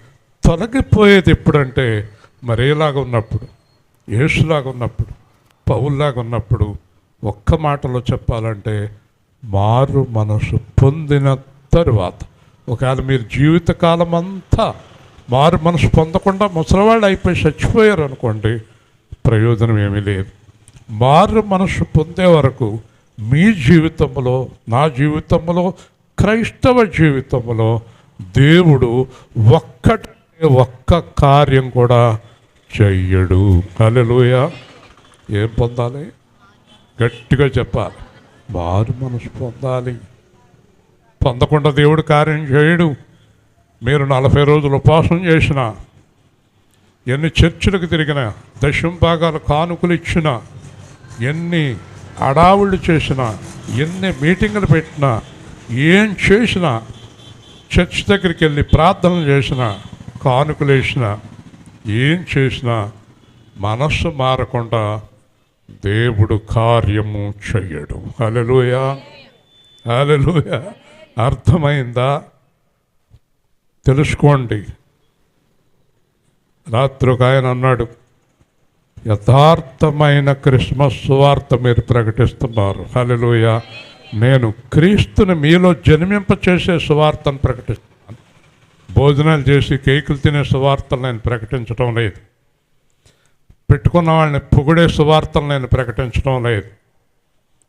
తొలగిపోయేది ఎప్పుడంటే మరేలాగా ఉన్నప్పుడు, యేసులాగా ఉన్నప్పుడు, పౌల్లాగా ఉన్నప్పుడు. ఒక్క మాటలో చెప్పాలంటే మారు మనసు పొందిన తరువాత. ఒకవేళ మీరు జీవితకాలం అంతా మారు మనసు పొందకుండా ముసలివాళ్ళు అయిపోయి చచ్చిపోయారు అనుకోండి, ప్రయోజనం ఏమీ లేదు. మారు మనసు పొందే వరకు మీ జీవితంలో, నా జీవితంలో, క్రైస్తవ జీవితంలో దేవుడు ఒక్క కార్యం కూడా చెయ్యడు. హల్లెలూయా. ఏం పొందాలి? గట్టిగా చెప్పాలి, మారు మనసు పొందాలి. పొందకుండా దేవుడు కార్యం చేయడు. మీరు 40 రోజులు ఉపవాసం చేసినా, ఎన్ని చర్చిలకు తిరిగినా, దశమ భాగాల కానుకలు ఇచ్చినా, ఎన్ని అడావుళ్ళు చేసినా, ఎన్ని మీటింగులు పెట్టినా, ఏం చేసినా, చర్చ్ దగ్గరికి వెళ్ళి ప్రార్థనలు చేసినా, కానుకలు వేసినా, ఏం చేసినా మనస్సు మారకుండా దేవుడు కార్యము చెయ్యడు. హల్లెలూయా, హల్లెలూయా. అర్థమైందా? తెలుసుకోండి. రాత్రి ఒక ఆయన అన్నాడు, యథార్థమైన క్రిస్మస్ సువార్త మీరు ప్రకటిస్తున్నారు. హల్లెలూయా. నేను క్రీస్తుని మీలో జన్మింపచేసే సువార్తను ప్రకటిస్తున్నాను. భోజనాలు చేసి కేకులు తినే సువార్తలు నేను ప్రకటించడం లేదు. పెట్టుకున్న వాళ్ళని పొగిడే సువార్తలు నేను ప్రకటించడం లేదు.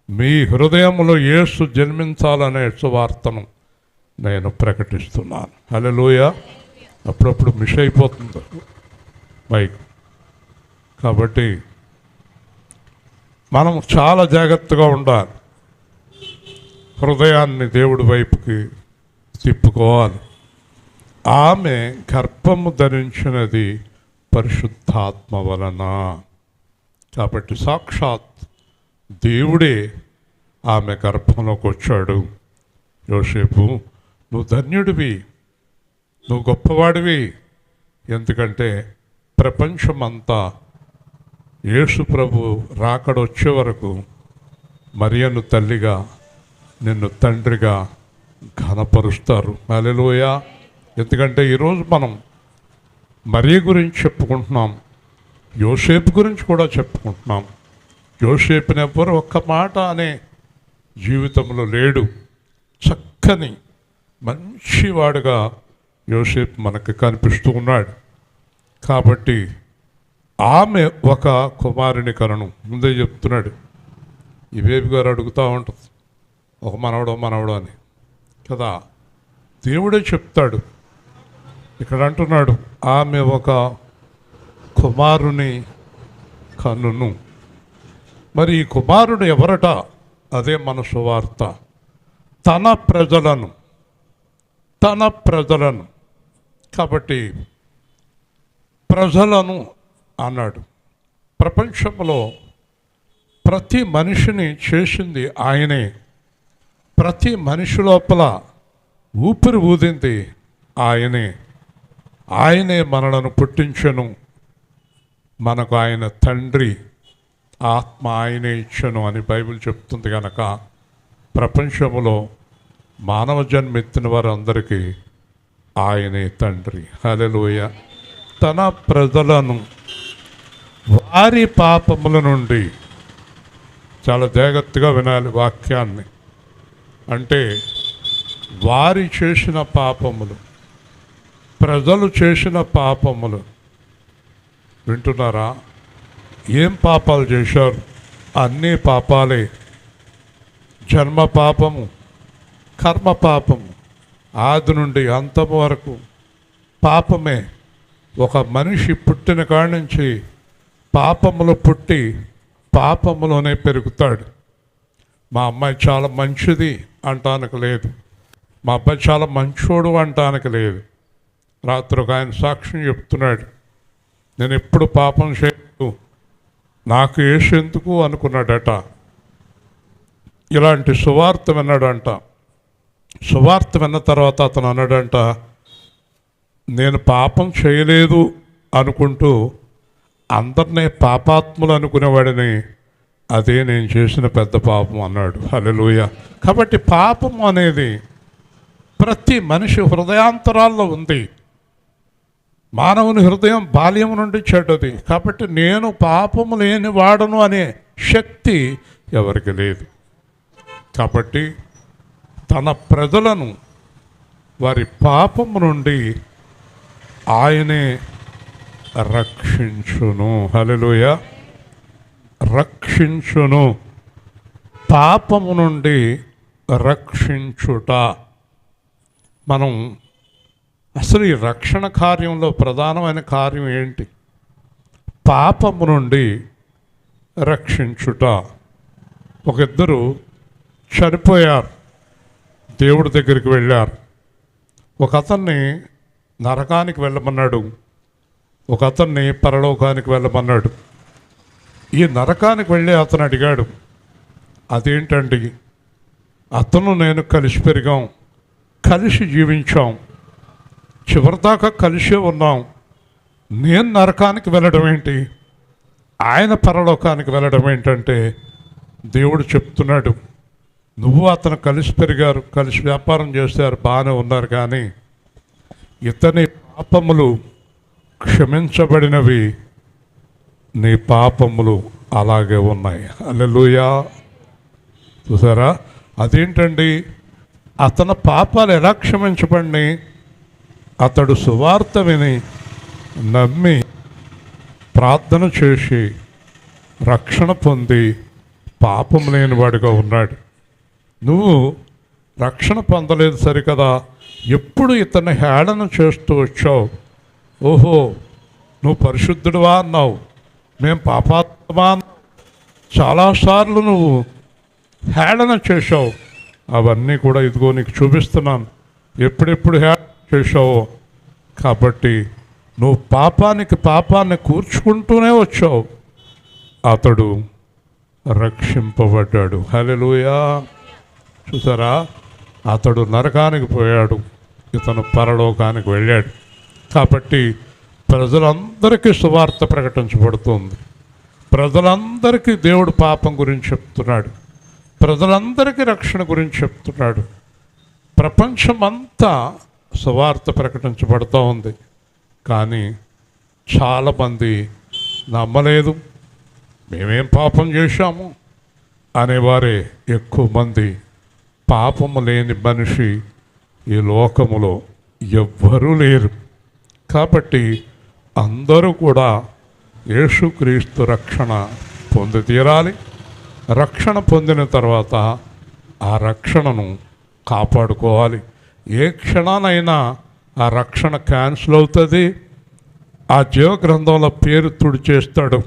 మీ హృదయంలో యేసు జన్మించాలనే సువార్తను నేను ప్రకటిస్తున్నాను. హల్లెలూయా. అప్పుడప్పుడు మిస్ అయిపోతుంది మైక్. కాబట్టి మనం చాలా జాగ్రత్తగా ఉండాలి. హృదయాన్ని దేవుడి వైపుకి తిప్పుకోవాలి. ఆమె గర్భము ధరించినది పరిశుద్ధాత్మ వలన. కాబట్టి సాక్షాత్ దేవుడే ఆమె గర్భంలోకి వచ్చాడు. యోసేపు, నువ్వు ధన్యుడివి, నువ్వు గొప్పవాడివి. ఎందుకంటే ప్రపంచమంతా యేసు ప్రభు రాకడొచ్చే వరకు మరియను తల్లిగా, నిన్ను తండ్రిగా ఘనపరుస్తారు. హల్లెలూయా. ఎందుకంటే ఈరోజు మనం మరియ గురించి చెప్పుకుంటున్నాం, యోసేపు గురించి కూడా చెప్పుకుంటున్నాం. యోసేపుని ఎవ్వరు ఒక్క మాట అనే జీవితంలో లేడు. చక్కని మంచివాడుగా యోసేపు మనకు కనిపిస్తూ ఉన్నాడు. కాబట్టి ఆమె ఒక కుమారుని కనను. ముందే చెప్తున్నాడు. ఈ బేబీ గారు అడుగుతూ ఉంటుంది, ఒక మనవడో అని కదా. దేవుడే చెప్తాడు. ఇక్కడ అంటున్నాడు, ఆమె ఒక కుమారుని కనును. మరి ఈ కుమారుడు ఎవరట? అదే మన సువార్త. తన ప్రజలను కాబట్టి ప్రజలను అన్నాడు. ప్రపంచంలో ప్రతి మనిషిని చేసింది ఆయనే. ప్రతి మనిషి లోపల ఊపిరి ఊదింది ఆయనే. ఆయనే మనలను పుట్టించెను. మనకు ఆయన తండ్రి, ఆత్మ ఆయనే ఇచ్చను అని బైబిల్ చెప్తుంది. కనుక ప్రపంచంలో మానవ జన్మ ఎత్తిన వారందరికీ ఆయనే తండ్రి. హల్లెలూయా. తన ప్రజలను వారి పాపముల నుండి, చాలా జాగ్రత్తగా వినాలి వాక్యాన్ని, అంటే వారి చేసిన పాపములు, ప్రజలు చేసిన పాపములు. వింటున్నారా? ఏం పాపాలు చేశారు? అన్నీ పాపాలే. జన్మ పాపము, కర్మ పాపము, ఆది నుండి అంతం వరకు పాపమే. ఒక మనిషి పుట్టిన కాడి నుంచి పాపములు పుట్టి పాపములోనే పెరుగుతాడు. మా అమ్మాయి చాలా మంచిది అంటానికి లేదు, మా అబ్బాయి చాలా మంచోడు అంటానికి లేదు. రాత్రి ఒక ఆయన సాక్ష్యం చెప్తున్నాడు, నేను ఎప్పుడు పాపం చేయను, నాకు యేసు ఎందుకు అనుకున్నాడట. ఇలాంటి సువార్త విన్నాడంట. సువార్త విన్న తర్వాత అతను అన్నాడంట, నేను పాపం చేయలేదు అనుకుంటూ అందరినీ పాపాత్ములు అనుకునేవాడిని, అదే నేను చేసిన పెద్ద పాపం అన్నాడు. హల్లెలూయా. కాబట్టి పాపం అనేది ప్రతి మనిషి హృదయాంతరాల్లో ఉంది. మానవుని హృదయం బాల్యం నుండి చెడ్డది. కాబట్టి నేను పాపము లేని వాడను అనే శక్తి ఎవరికి లేదు. కాబట్టి తన ప్రజలను వారి పాపము నుండి ఆయనే రక్షించును. హల్లెలూయా. రక్షించును. పాపము నుండి రక్షించుట. మనం అసలు ఈ రక్షణ కార్యంలో ప్రధానమైన కార్యం ఏంటి? పాపము నుండి రక్షించుట. ఒక ఇద్దరు చనిపోయారు, దేవుడి దగ్గరికి వెళ్ళారు. ఒక అతన్ని నరకానికి వెళ్ళమన్నాడు, ఒక అతన్ని పరలోకానికి వెళ్ళమన్నాడు. ఈ నరకానికి వెళ్ళి అతను అడిగాడు, అదేంటండి, అతను నేను కలిసి పెరిగాం, కలిసి జీవించాం, చివరిదాకా కలిసే ఉన్నాం, నేను నరకానికి వెళ్ళడం ఏంటి, ఆయన పరలోకానికి వెళ్ళడం ఏంటంటే దేవుడు చెప్తున్నాడు, నువ్వు అతను కలిసి పెరిగారు, కలిసి వ్యాపారం చేశారు, బాగానే ఉన్నారు, కానీ ఇతని పాపములు క్షమించబడినవి, నీ పాపములు అలాగే ఉన్నాయి. హల్లెలూయా. చూసారా? అదేంటండి, అతని పాపాలు ఎలా క్షమించబడినాయి? అతడు సువార్త విని నమ్మి ప్రార్థన చేసి రక్షణ పొంది పాపం లేనివాడిగా ఉన్నాడు. నువ్వు రక్షణ పొందలేదు సరికదా, ఎప్పుడు ఇతన్ని హేళన చేస్తూ వచ్చావు. ఓహో, నువ్వు పరిశుద్ధుడువా అన్నావు, మేము పాపాత్మా అన్నావు, చాలాసార్లు నువ్వు హేళన చేశావు. అవన్నీ కూడా ఇదిగో నీకు చూపిస్తున్నాను, ఎప్పుడెప్పుడు హేళన చేశావు. కాబట్టి నువ్వు పాపాన్ని కూర్చుకుంటూనే వచ్చావు. అతడు రక్షింపబడ్డాడు. హల్లెలూయా. చూసారా? అతడు నరకానికి పోయాడు, ఇతను పరలోకానికి వెళ్ళాడు. కాబట్టి ప్రజలందరికీ సువార్త ప్రకటించబడుతుంది. ప్రజలందరికీ దేవుడు పాపం గురించి చెప్తున్నాడు, ప్రజలందరికీ రక్షణ గురించి చెప్తున్నాడు. ప్రపంచమంతా సువార్త ప్రకటించబడుతూ ఉంది, కానీ చాలామంది నమ్మలేదు. మేమేం పాపం చేశాము అనేవారే ఎక్కువ మంది. పాపము లేని మనిషి ఈ లోకములో ఎవ్వరూ లేరు. కాబట్టి అందరూ కూడా యేసుక్రీస్తు రక్షణ పొంది తీరాలి. రక్షణ పొందిన తర్వాత ఆ రక్షణను కాపాడుకోవాలి. ఏ క్షణానైనా ఆ రక్షణ క్యాన్సిల్ అవుతుంది. ఆ జీవగ్రంథంలో పేరు తుడిచేస్తాడు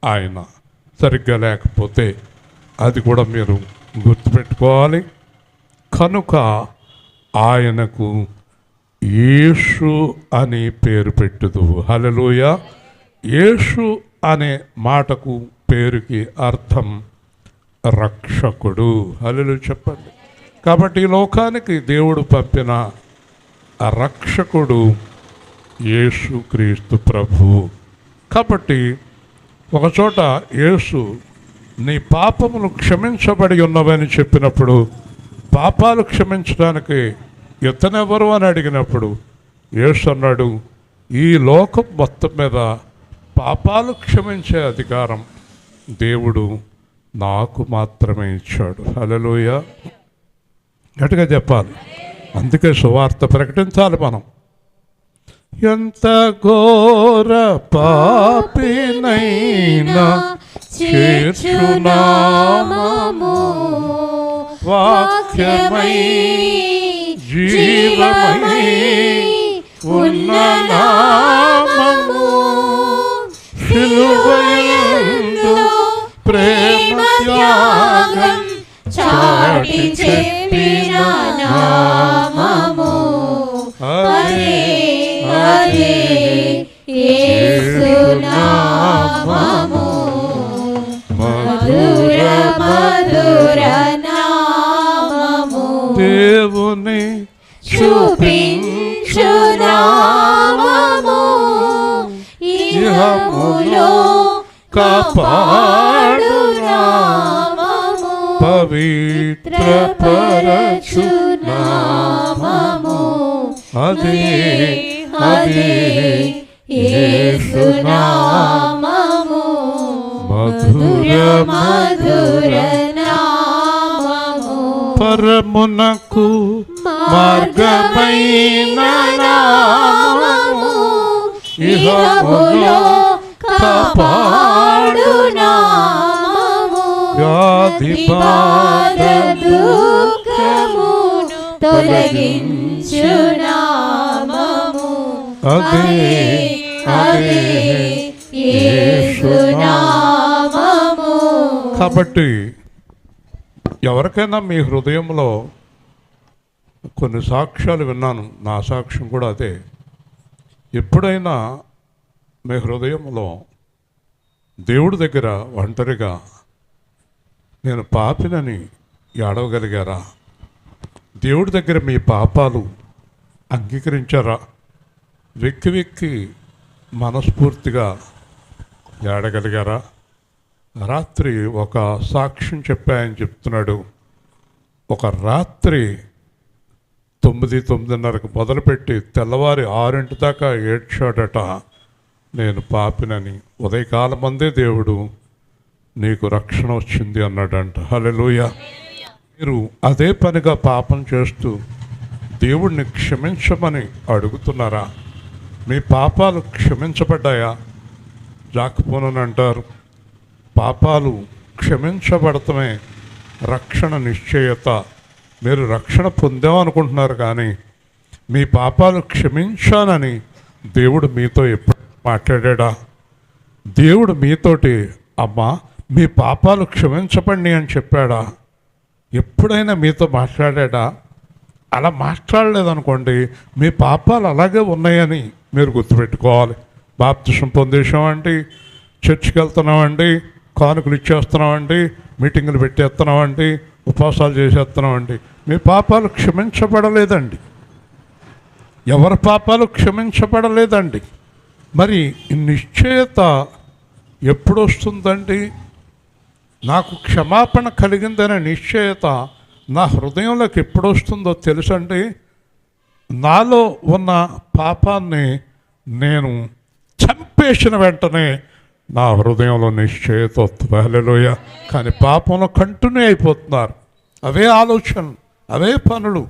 ఆయన, సరిగ్గా లేకపోతే. అది కూడా మీరు గుర్తుపెట్టుకోవాలి. కనుక ఆయనకు యేసు అని పేరు పెట్టుదు. హల్లెలూయా. యేసు అనే మాటకు, పేరుకి అర్థం రక్షకుడు. హల్లెలూయా చెప్పండి. కాబట్టి ఈ లోకానికి దేవుడు పంపిన ఆ రక్షకుడు యేసుక్రీస్తు ప్రభువు. కాబట్టి ఒకచోట యేసు నీ పాపములు క్షమించబడి ఉన్నవని చెప్పినప్పుడు, పాపాలు క్షమించడానికి ఇతనెవరు అని అడిగినప్పుడు యేసు అన్నాడు, ఈ లోకం మొత్తం మీద పాపాలు క్షమించే అధికారం దేవుడు నాకు మాత్రమే ఇచ్చాడు. హల్లెలూయా. గట్టిగా చెప్పాలి. అందుకే సువార్త ప్రకటించాలి మనం. ఎంత ఘోర పాపినైనా చేర్చునామము, వాక్యమై జీవమై ఉన్న నామము, శిలువయందు ప్రేమ త్యాగం చాటి చెప్పిన నామము, అదే అదే యేసు నామము, మధుర మధుర నామము. దేవుని కాపాడు నామము పవిత్రపరచు నామము అదే అదే యేసు నామము మధుర మధుర నామము పరమునకు మార్గమైన నామము ఇహములో కాపాడు నామము వ్యాధి బాధ దుఃఖమును తొలగించు నామము అదే అదే యేసు నామము. కాబట్టి ఎవరికైనా మీ హృదయంలో కొన్ని సాక్ష్యాలు విన్నాను, నా సాక్ష్యం కూడా అదే. ఎప్పుడైనా మీ హృదయంలో దేవుడి దగ్గర ఒంటరిగా నేను పాపినని ఏడవగలిగారా? దేవుడి దగ్గర మీ పాపాలు అంగీకరించారా? వెక్కి వెక్కి మనస్ఫూర్తిగా ఏడగలిగారా? రాత్రి ఒక సాక్ష్యం చెప్పాయని చెప్తున్నాడు. ఒక రాత్రి 9:30కు మొదలుపెట్టి తెల్లవారి 6 దాకా ఏడ్చాడట, నేను పాపినని. ఉదయకాలం మందే దేవుడు నీకు రక్షణ వచ్చింది అన్నాడంట. హల్లెలూయా. మీరు అదే పనిగా పాపం చేస్తూ దేవుడిని క్షమించమని అడుగుతున్నారా? మీ పాపాలు క్షమించబడ్డాయా? జాకపోనని అంటారు, పాపాలు క్షమించబడటమే రక్షణ నిశ్చయత. మీరు రక్షణ పొందామనుకుంటున్నారు, కానీ మీ పాపాలు క్షమించానని దేవుడు మీతో ఎప్పుడు మాట్లాడా? దేవుడు మీతోటి అమ్మా మీ పాపాలు క్షమించబడి అని చెప్పాడా? ఎప్పుడైనా మీతో మాట్లాడా? అలా మాట్లాడలేదనుకోండి, మీ పాపాలు అలాగే ఉన్నాయని మీరు గుర్తుపెట్టుకోవాలి. బాప్తిసం పొందేసామండి, చర్చికి వెళ్తున్నామండి, కానుకలు ఇచ్చేస్తున్నామండి, మీటింగులు పెట్టేస్తున్నామండి, ఉపవాసాలు చేసేస్తున్నామండి, మీ పాపాలు క్షమించబడలేదండి. ఎవరి పాపాలు క్షమించబడలేదండి. మరి ఈ నిశ్చయత ఎప్పుడు వస్తుందండి? నాకు క్షమాపణ కలిగిందనే నిశ్చయత నా హృదయంలోకి ఎప్పుడు వస్తుందో తెలుసండి? నాలో ఉన్న పాపాన్ని నేను చంపేసిన వెంటనే నా హృదయంలో నిశ్చయత వస్తుంది. హల్లెలూయా. కానీ పాపంలో కంటిన్యూ అయిపోతున్నారు. అవే ఆలోచనలు, అవే పనులు,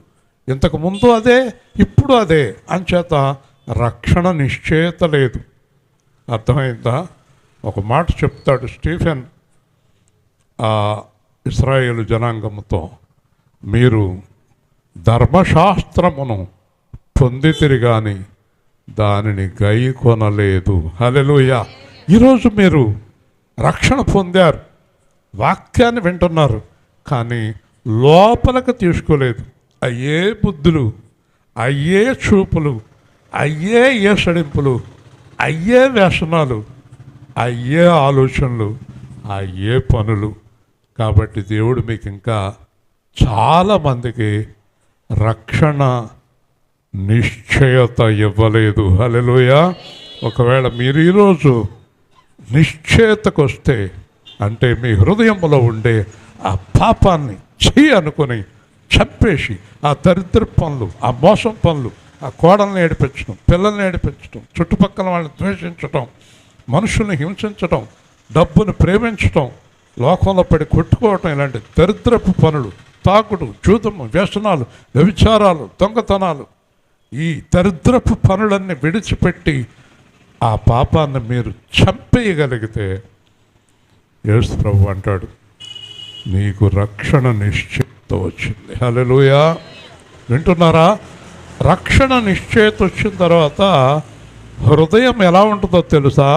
ఇంతకుముందు అదే, ఇప్పుడు అదే. అంచేత రక్షణ నిశ్చయత లేదు. అర్థమైందా? ఒక మాట చెప్తాడు స్టీఫెన్ ఇశ్రాయేలు జనాంగముతో, మీరు ధర్మశాస్త్రమును పొందితిరి గాని దానిని గైకొనలేదు. హల్లెలూయా. ఈరోజు మీరు రక్షణ పొందారు, వాక్యాన్ని వింటున్నారు, కానీ లోపలికి తీసుకోలేదు. అయ్యే బుద్ధులు, అయ్యే చూపులు, అయ్యే ఏసడింపులు, అయ్యే వ్యసనాలు, అయ్యే ఆలోచనలు, అయ్యే పనులు. కాబట్టి దేవుడు మీకు ఇంకా చాలామందికి రక్షణ నిశ్చయత ఇవ్వలేదు. హల్లెలూయా. ఒకవేళ మీరు ఈరోజు నిశ్చయతకు వస్తే, అంటే మీ హృదయంలో ఉండే ఆ పాపాన్ని అనుకొని చంపేసి, ఆ దరిద్ర పనులు, ఆ మోసం పనులు, ఆ కోడల్ని ఏడిపించడం, పిల్లల్ని ఏడిపించడం, చుట్టుపక్కల వాళ్ళని ద్వేషించడం, మనుషుల్ని హింసించడం, డబ్బును ప్రేమించడం, లోకంలో పడి కొట్టుకోవటం, ఇలాంటి దరిద్రపు పనులు, తాకుడు, జూదము, వ్యసనాలు, వ్యభిచారాలు, దొంగతనాలు, ఈ దరిద్రపు పనులన్నీ విడిచిపెట్టి ఆ పాపాన్ని మీరు చంపేయగలిగితే యేసు ప్రభు అంటాడు, నీకు రక్షణ నిశ్చయత వచ్చింది. హల్లెలూయా. వింటున్నారా? రక్షణ నిశ్చయత వచ్చిన తర్వాత హృదయం ఎలా ఉంటుందో తెలుసా?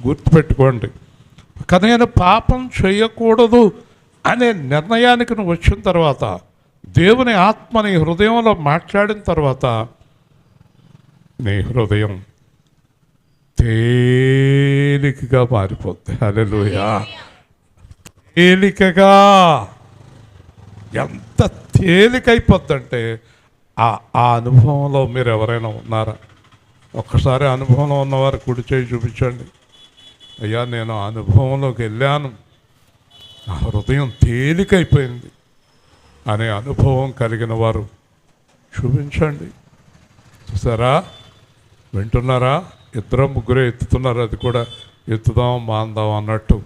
గుర్తుపెట్టుకోండి. కానీ నేను పాపం చేయకూడదు అనే నిర్ణయానికి నువ్వు వచ్చిన తర్వాత, దేవుని ఆత్మ నీ హృదయంలో మాట్లాడిన తర్వాత, నీ హృదయం తేలికగా మారిపోద్ది. హల్లెలూయా. తేలికగా, ఎంత తేలికైపోద్దంటే ఆ అనుభవంలో మీరు ఎవరైనా ఉన్నారా? ఒక్కసారి అనుభవంలో ఉన్నవారు కుడి చేయి చూపించండి. అయ్యా నేను ఆ అనుభవంలోకి వెళ్ళాను, నా హృదయం తేలికైపోయింది అనే అనుభవం కలిగిన వారు చూపించండి. చూసారా, వింటున్నారా? ఇద్దరు ముగ్గురే ఎత్తుతున్నారు, అది కూడా ఎత్తుదాం మాందాం అన్నట్టు.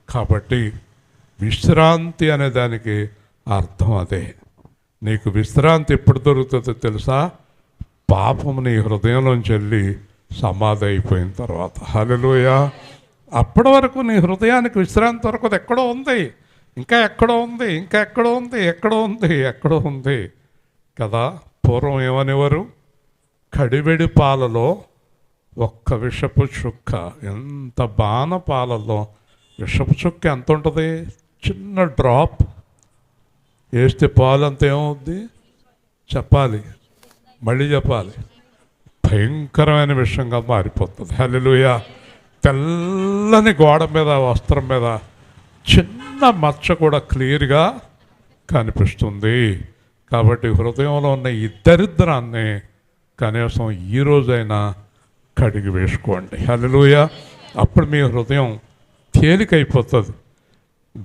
కాబట్టి విశ్రాంతి అనే దానికి అర్థం అదే. నీకు విశ్రాంతి ఎప్పుడు దొరుకుతుందో తెలుసా? పాపం నీ హృదయంలోంచి వెళ్ళి సమాధి అయిపోయిన తర్వాత. హల్లెలూయా. అప్పటి వరకు నీ హృదయానికి విశ్రాంతి వరకు అది ఎక్కడో ఉంది, ఇంకా ఎక్కడో ఉంది, ఇంకా ఎక్కడో ఉంది, ఎక్కడో ఉంది, ఎక్కడో ఉంది కదా. పూర్వం ఏమనేవారు? కడివెడి పాలలో ఒక్క విషపు చుక్క. ఎంత బాన పాలలో విషపు చుక్క ఎంత ఉంటుంది? చిన్న డ్రాప్ వేస్తే పాలు అంత ఏమవుద్ది? చెప్పాలి, మళ్ళీ చెప్పాలి, భయంకరమైన విషయంగా మారిపోతుంది. హల్లెలూయా. తెల్లని గోడ మీద, వస్త్రం మీద చిన్న మచ్చ కూడా క్లియర్గా కనిపిస్తుంది. కాబట్టి హృదయంలో ఉన్న ఈ దరిద్రాన్ని కనీసం ఈ రోజైనా కడిగి వేసుకోండి. హల్లెలూయా. అప్పుడు మీ హృదయం తేలికైపోతుంది,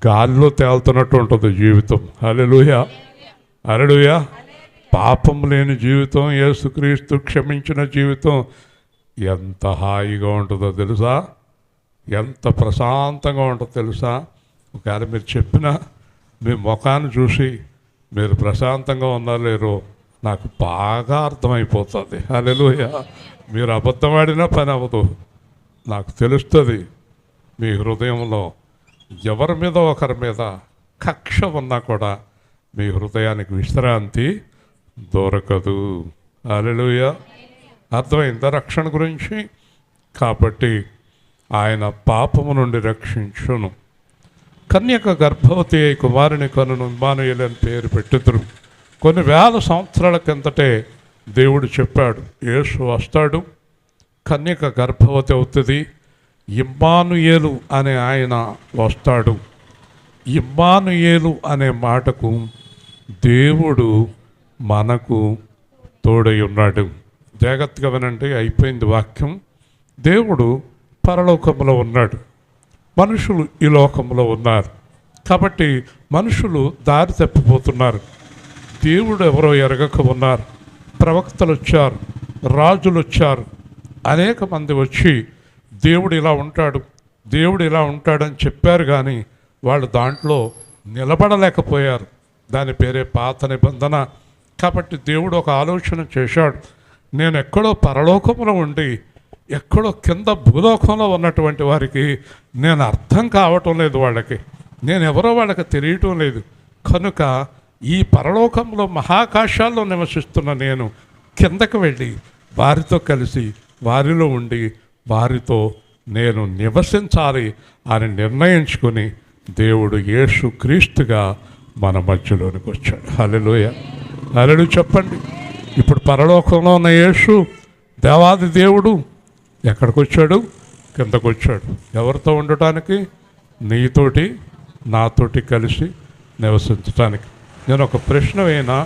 గాలిలో తేలుతున్నట్టు ఉంటుంది జీవితం. హల్లెలూయా. హల్లెలూయా. పాపం లేని జీవితం, యేసుక్రీస్తు క్షమించిన జీవితం ఎంత హాయిగా ఉంటుందో తెలుసా? ఎంత ప్రశాంతంగా ఉంటుందో తెలుసా? ఒకవేళ మీరు చెప్పినా మీ ముఖాన్ని చూసి మీరు ప్రశాంతంగా ఉన్నారో లేరో నాకు బాగా అర్థమైపోతుంది. హల్లెలూయా. మీరు అబద్ధం ఆడినా పని అవ్వదు, నాకు తెలుస్తుంది. మీ హృదయంలో ఎవరి మీద ఒకరి మీద కక్ష ఉన్నా కూడా మీ హృదయానికి విశ్రాంతి దొరకదు. హల్లెలూయా. అర్థమైందా రక్షణ గురించి? కాబట్టి ఆయన పాపము నుండి రక్షించును. కన్యక గర్భవతి అయి కుమారుని కనును ఇమ్మానుయేలు అని పేరు పెట్టుదురు. కొన్ని వేల సంవత్సరాల కిందటే దేవుడు చెప్పాడు, యేసు వస్తాడు, కన్యక గర్భవతి అవుతుంది, ఇమ్మానుయేలు అనే ఆయన వస్తాడు. ఇమ్మానుయేలు అనే మాటకు దేవుడు మనకు తోడై ఉన్నాడు. జాగ్రత్తగా వినండి, అయిపోయింది వాక్యం. దేవుడు పరలోకంలో ఉన్నాడు, మనుషులు ఈ లోకంలో ఉన్నారు. కాబట్టి మనుషులు దారి తప్పిపోతున్నారు. దేవుడు ఎవరో ఎరగక ఉన్నారు. ప్రవక్తలు వచ్చారు, రాజులు వచ్చారు, అనేక మంది వచ్చి దేవుడు ఇలా ఉంటాడు, దేవుడు ఇలా ఉంటాడని చెప్పారు, కానీ వాళ్ళు దాంట్లో నిలబడలేకపోయారు. దాని పేరే పాత నిబంధన. కాబట్టి దేవుడు ఒక ఆలోచన చేశాడు, నేను ఎక్కడో పరలోకంలో ఉండి ఎక్కడో కింద భూలోకంలో ఉన్నటువంటి వారికి నేను అర్థం కావటం లేదు, వాళ్ళకి నేను ఎవరో వాళ్ళకి తెలియటం లేదు. కనుక ఈ పరలోకంలో మహాకాశాల్లో నివసిస్తున్న నేను కిందకు వెళ్ళి వారితో కలిసి వారిలో ఉండి వారితో నేను నివసించాలి అని నిర్ణయించుకుని దేవుడు యేసుక్రీస్తుగా మన మధ్యలోనికి వచ్చాడు. హల్లెలూయా. హల్లెలూయా చెప్పండి. ఇప్పుడు పరలోకంలో ఉన్న యేసు దేవాది దేవుడు ఎక్కడికి వచ్చాడు? కిందకు వచ్చాడు. ఎవరితో ఉండటానికి? నీతోటి నాతోటి కలిసి నివసించటానికి. నేను ఒక ప్రశ్న అయినా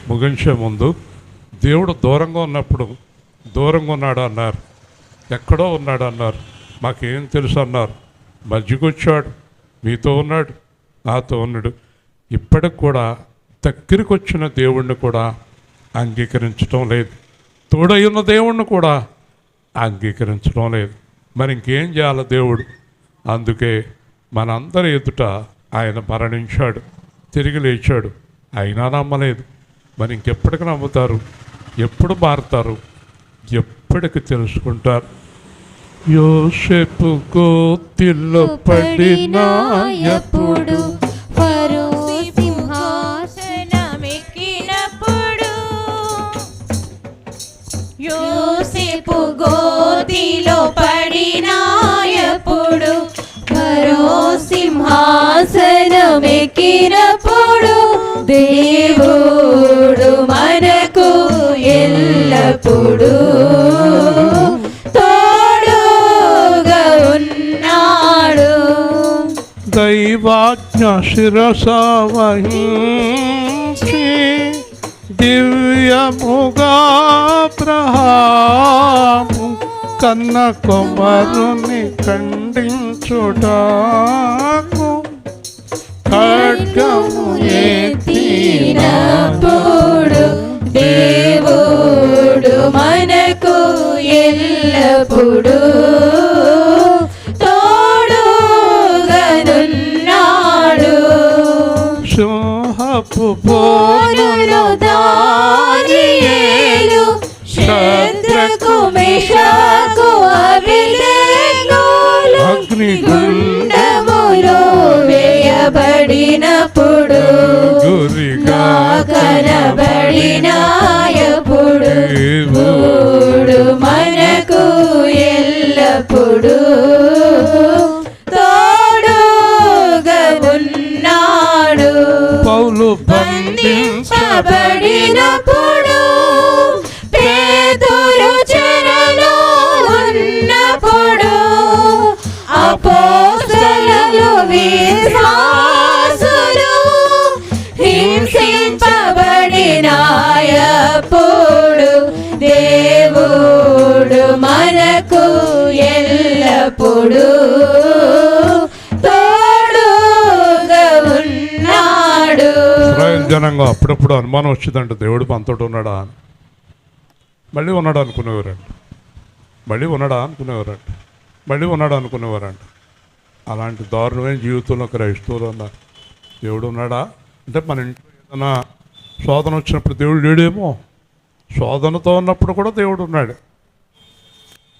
ముగించే ముందు, దేవుడు దూరంగా ఉన్నప్పుడు దూరంగా ఉన్నాడు అన్నారు, ఎక్కడో ఉన్నాడు అన్నారు, మాకేం తెలుసు అన్నారు. మధ్యకు వచ్చాడు, మీతో ఉన్నాడు, నాతో ఉన్నాడు. ఇప్పటికి కూడా దగ్గరికి వచ్చిన దేవుణ్ణి కూడా అంగీకరించడం లేదు, తోడైన దేవుణ్ణి కూడా అంగీకరించడం లేదు. మరి ఇంకేం చేయాలి దేవుడు? అందుకే మనందరి ఎదుట ఆయన మరణించాడు, తిరిగి లేచాడు, అయినా నమ్మలేదు. మరి ఇంకెప్పటికి నమ్ముతారు? ఎప్పుడు మారుతారు? ఎప్పటికి తెలుసుకుంటారు? యోసేపు గోతిలో పడిన ఎప్పుడు, ఫరో సింహాసనమెక్కినప్పుడు, యోసేపు గోతిలో పడిన ఎప్పుడు, ఫరో సింహాసనమెక్కినప్పుడు, దేవుడు మనకు ఎల్లప్పుడూ తోడుగా ఉన్నాడు. దైవాజ్ఞ శిరస వహించి దివ్యముగా అబ్రహాము కన్న కుమారుని కండ ఖండించుటకు ఖడ్గము ఎత్తినప్పుడు దేవుడు మనకు ఎల్లప్పుడూ తోడుగనున్నాడు. సింహపు పోరును దానియేలు శద్రకు మేషకు అబేద్నెగోలు అగ్నిగుండములో వేయబడినప్పుడు గురిగా కనబడినాయప్పుడు దేవుడు మనకు ఎల్లప్పుడూ తోడుగనున్నాడు. పౌలు బంధించబడి బంధించబడినప్పుడు పేతురు చెరలో ఉన్నప్పుడు అపోస్తలులు విశ్వాసులు హింసింపబడినాయప్పుడు దేవుడు మనకు ఎల్లప్పుడూ తోడుగా ఉన్నాడు. ఇశ్రాయేల్ జనంగా అప్పుడప్పుడు అనుమానం వచ్చిందంట, దేవుడు మనతోటి ఉన్నాడా అని. మళ్ళీ ఉన్నాడా అనుకునేవారంట, మళ్ళీ ఉన్నాడా అనుకునేవారంట, మళ్ళీ ఉన్నాడా అనుకునేవారంట. అలాంటి దారుణమైన జీవితంలో క్రైస్తవులు ఉన్నారు. దేవుడు ఉన్నాడా అంటే మన ఇంట్లో ఏదైనా శోధన వచ్చినప్పుడు దేవుడు లేడేమో. శోధనతో ఉన్నప్పుడు కూడా దేవుడు ఉన్నాడు.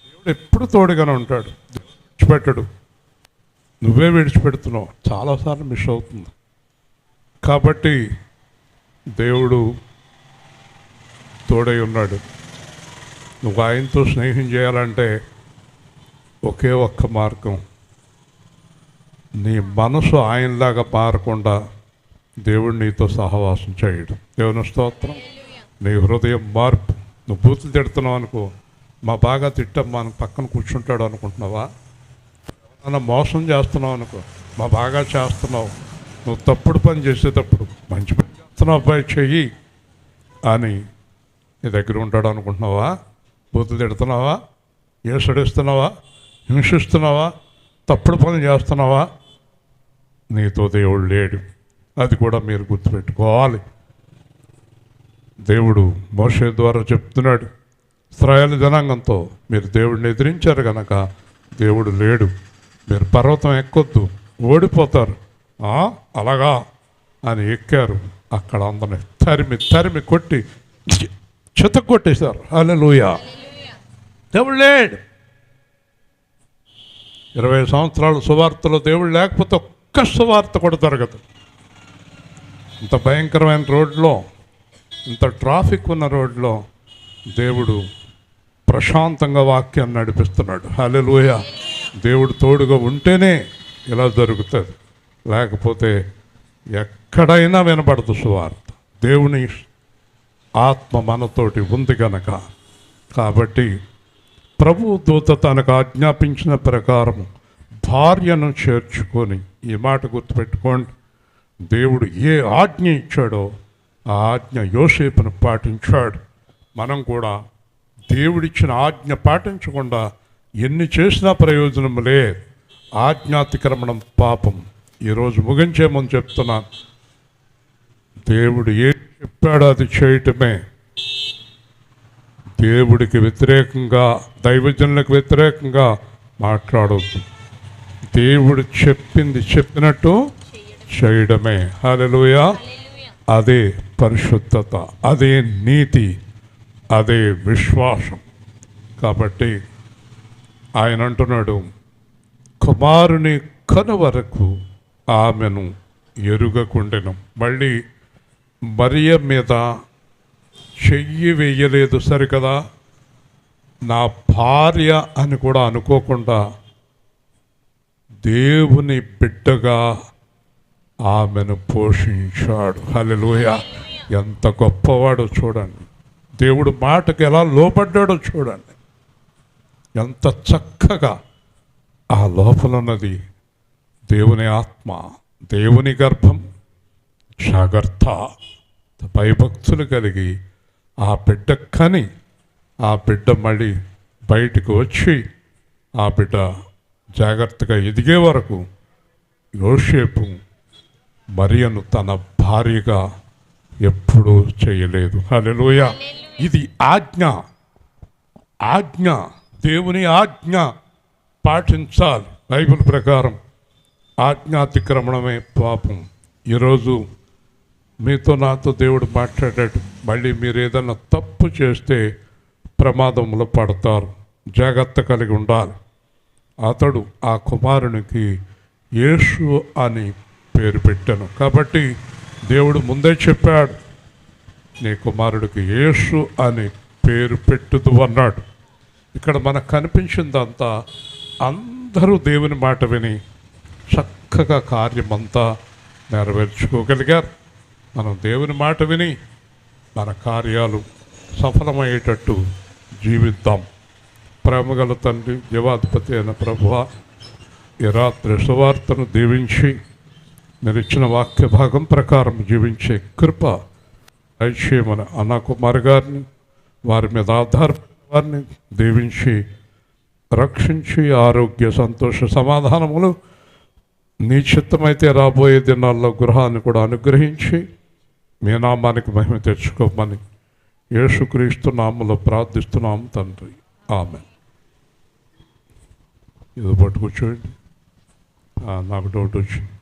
దేవుడు ఎప్పుడు తోడుగానే ఉంటాడు, విడిచిపెట్టడు. నువ్వే విడిచిపెడుతున్నావు, చాలాసార్లు మిస్ అవుతుంది. కాబట్టి దేవుడు తోడై ఉన్నాడు. నువ్వు ఆయనతో స్నేహం చేయాలంటే ఒకే ఒక్క మార్గం, నీ మనసు ఆయనలాగా మారకుండా దేవుడు నీతో సహవాసం చేయడం. దేవుని స్తోత్రం. నీ హృదయం మార్పు. నువ్వు బూతులు తిడుతున్నావు అనుకో, మా బాగా తిట్టాం మన పక్కన కూర్చుంటాడు అనుకుంటున్నావా? ఏమన్నా మోసం చేస్తున్నావు అనుకో, మా బాగా చేస్తున్నావు. నువ్వు తప్పుడు పని చేసేటప్పుడు మంచి పని చేస్తున్నావు అబ్బాయి చెయ్యి అని నీ దగ్గర ఉంటాడు అనుకుంటున్నావా? బూతులు తిడుతున్నావా, ఏసడిస్తున్నావా, హింసిస్తున్నావా, తప్పుడు పనులు చేస్తున్నావా? నీతో దేవుడు లేడు. అది కూడా మీరు గుర్తుపెట్టుకోవాలి. దేవుడు మోషే ద్వారా చెప్తున్నాడు, ఇశ్రాయేలు జనాంగంతో మీరు దేవుడిని ఎదిరించారు కనుక దేవుడు లేడు, మీరు పర్వతం ఎక్కొద్దు, ఓడిపోతారు. అలాగా అని ఎక్కారు. అక్కడ అందరిని తరిమి కొట్టి చితక్కొట్టేశారు. హల్లెలూయా. దేవుడు లేడు. 20 సంవత్సరాలు సువార్తలో దేవుడు లేకపోతే ఒక్క సువార్త కూడా జరగదు. ఇంత భయంకరమైన రోడ్లో, ఇంత ట్రాఫిక్ ఉన్న రోడ్లో దేవుడు ప్రశాంతంగా వాక్యాన్ని నడిపిస్తున్నాడు. హల్లెలూయా. దేవుడు తోడుగా ఉంటేనే ఇలా జరుగుతుంది, లేకపోతే ఎక్కడైనా వినపడదు సువార్త. దేవుని ఆత్మ మనతోటి ఉంది గనక. కాబట్టి ప్రభు దూత తనకు ఆజ్ఞాపించిన ప్రకారం భార్యను చేర్చుకొని, ఈ మాట గుర్తుపెట్టుకోండి, దేవుడు ఏ ఆజ్ఞ ఇచ్చాడో ఆ ఆజ్ఞ యోసేపును పాటించాడు. మనం కూడా దేవుడిచ్చిన ఆజ్ఞ పాటించకుండా ఎన్ని చేసినా ప్రయోజనం లేదు. ఆజ్ఞాతిక్రమణం పాపం. ఈరోజు ముగించేమని చెప్తున్నాను. దేవుడు ఏం చెప్పాడో అది చేయటమే. దేవుడికి వ్యతిరేకంగా, దైవజనులకు వ్యతిరేకంగా మాట్లాడవద్దు. దేవుడు చెప్పింది చెప్పినట్టు చేయడమే. హల్లెలూయా. అదే పరిశుద్ధత, అదే నీతి, అదే విశ్వాసం. కాబట్టి ఆయన అంటున్నాడు, కుమారుని కను వరకు ఆమెను ఎరుగకుండెను. మళ్ళీ మరియ మీద చెయ్యి వేయలేదు సరికదా, నా భార్య అని కూడా అనుకోకుండా దేవుని బిడ్డగా ఆమెను పోషించాడు. హల్లెలూయా. ఎంత గొప్పవాడో చూడండి. దేవుడు మాటకు ఎలా లోబడ్డాడో చూడండి. ఎంత చక్కగా ఆ లోపలున్నది దేవుని ఆత్మ, దేవుని గర్భం, జాగ్రత్త, భయభక్తులు కలిగి ఆ బిడ్డ కని, ఆ బిడ్డ మళ్ళీ బయటికి వచ్చి ఆ బిడ్డ జాగ్రత్తగా ఎదిగే వరకు యోసేపు మరియను తన భార్యగా ఎప్పుడూ చేయలేదు. హల్లెలూయా. ఇది ఆజ్ఞ, దేవుని ఆజ్ఞ పాటించాలి. బైబిల్ ప్రకారం ఆజ్ఞాతిక్రమణమే పాపం. ఈరోజు మీతో నాతో దేవుడు మాట్లాడాడు, మళ్ళీ మీరు ఏదైనా తప్పు చేస్తే ప్రమాదంలో పడతారు, జాగ్రత్త కలిగి ఉండాలి. అతడు ఆ కుమారునికి యేసు అని పేరు పెట్టాను. కాబట్టి దేవుడు ముందే చెప్పాడు, నీ కుమారుడికి యేసు అని పేరు పెట్టుదు అన్నాడు. ఇక్కడ మనకు కనిపించిందంతా అందరూ దేవుని మాట విని చక్కగా కార్యమంతా నెరవేర్చుకోగలిగారు. మనం దేవుని మాట విని మన కార్యాలు సఫలమయ్యేటట్టు జీవిద్దాం. ప్రేమగల తండ్రి, జీవాధిపతి అయిన ప్రభువా, ఈ రాత్రి సువార్తను దీవించి మీరు ఇచ్చిన వాక్య భాగం ప్రకారం జీవించే కృప దయచేయమని అన్న కుమార్ గారిని, వారి మీద ఆధారపడిన వారిని దీవించి రక్షించి ఆరోగ్య సంతోష సమాధానములు నీ చిత్తమైతే రాబోయే దినాల్లో గృహాన్ని కూడా అనుగ్రహించి మీ నామానికి మహిమ తెచ్చుకోమని యేసుక్రీస్తు నామములో ప్రార్థిస్తున్నాము తండ్రి. ఆమెన్. ఇది పట్టుకొచ్చేయండి. నాకు డౌట్ వచ్చింది.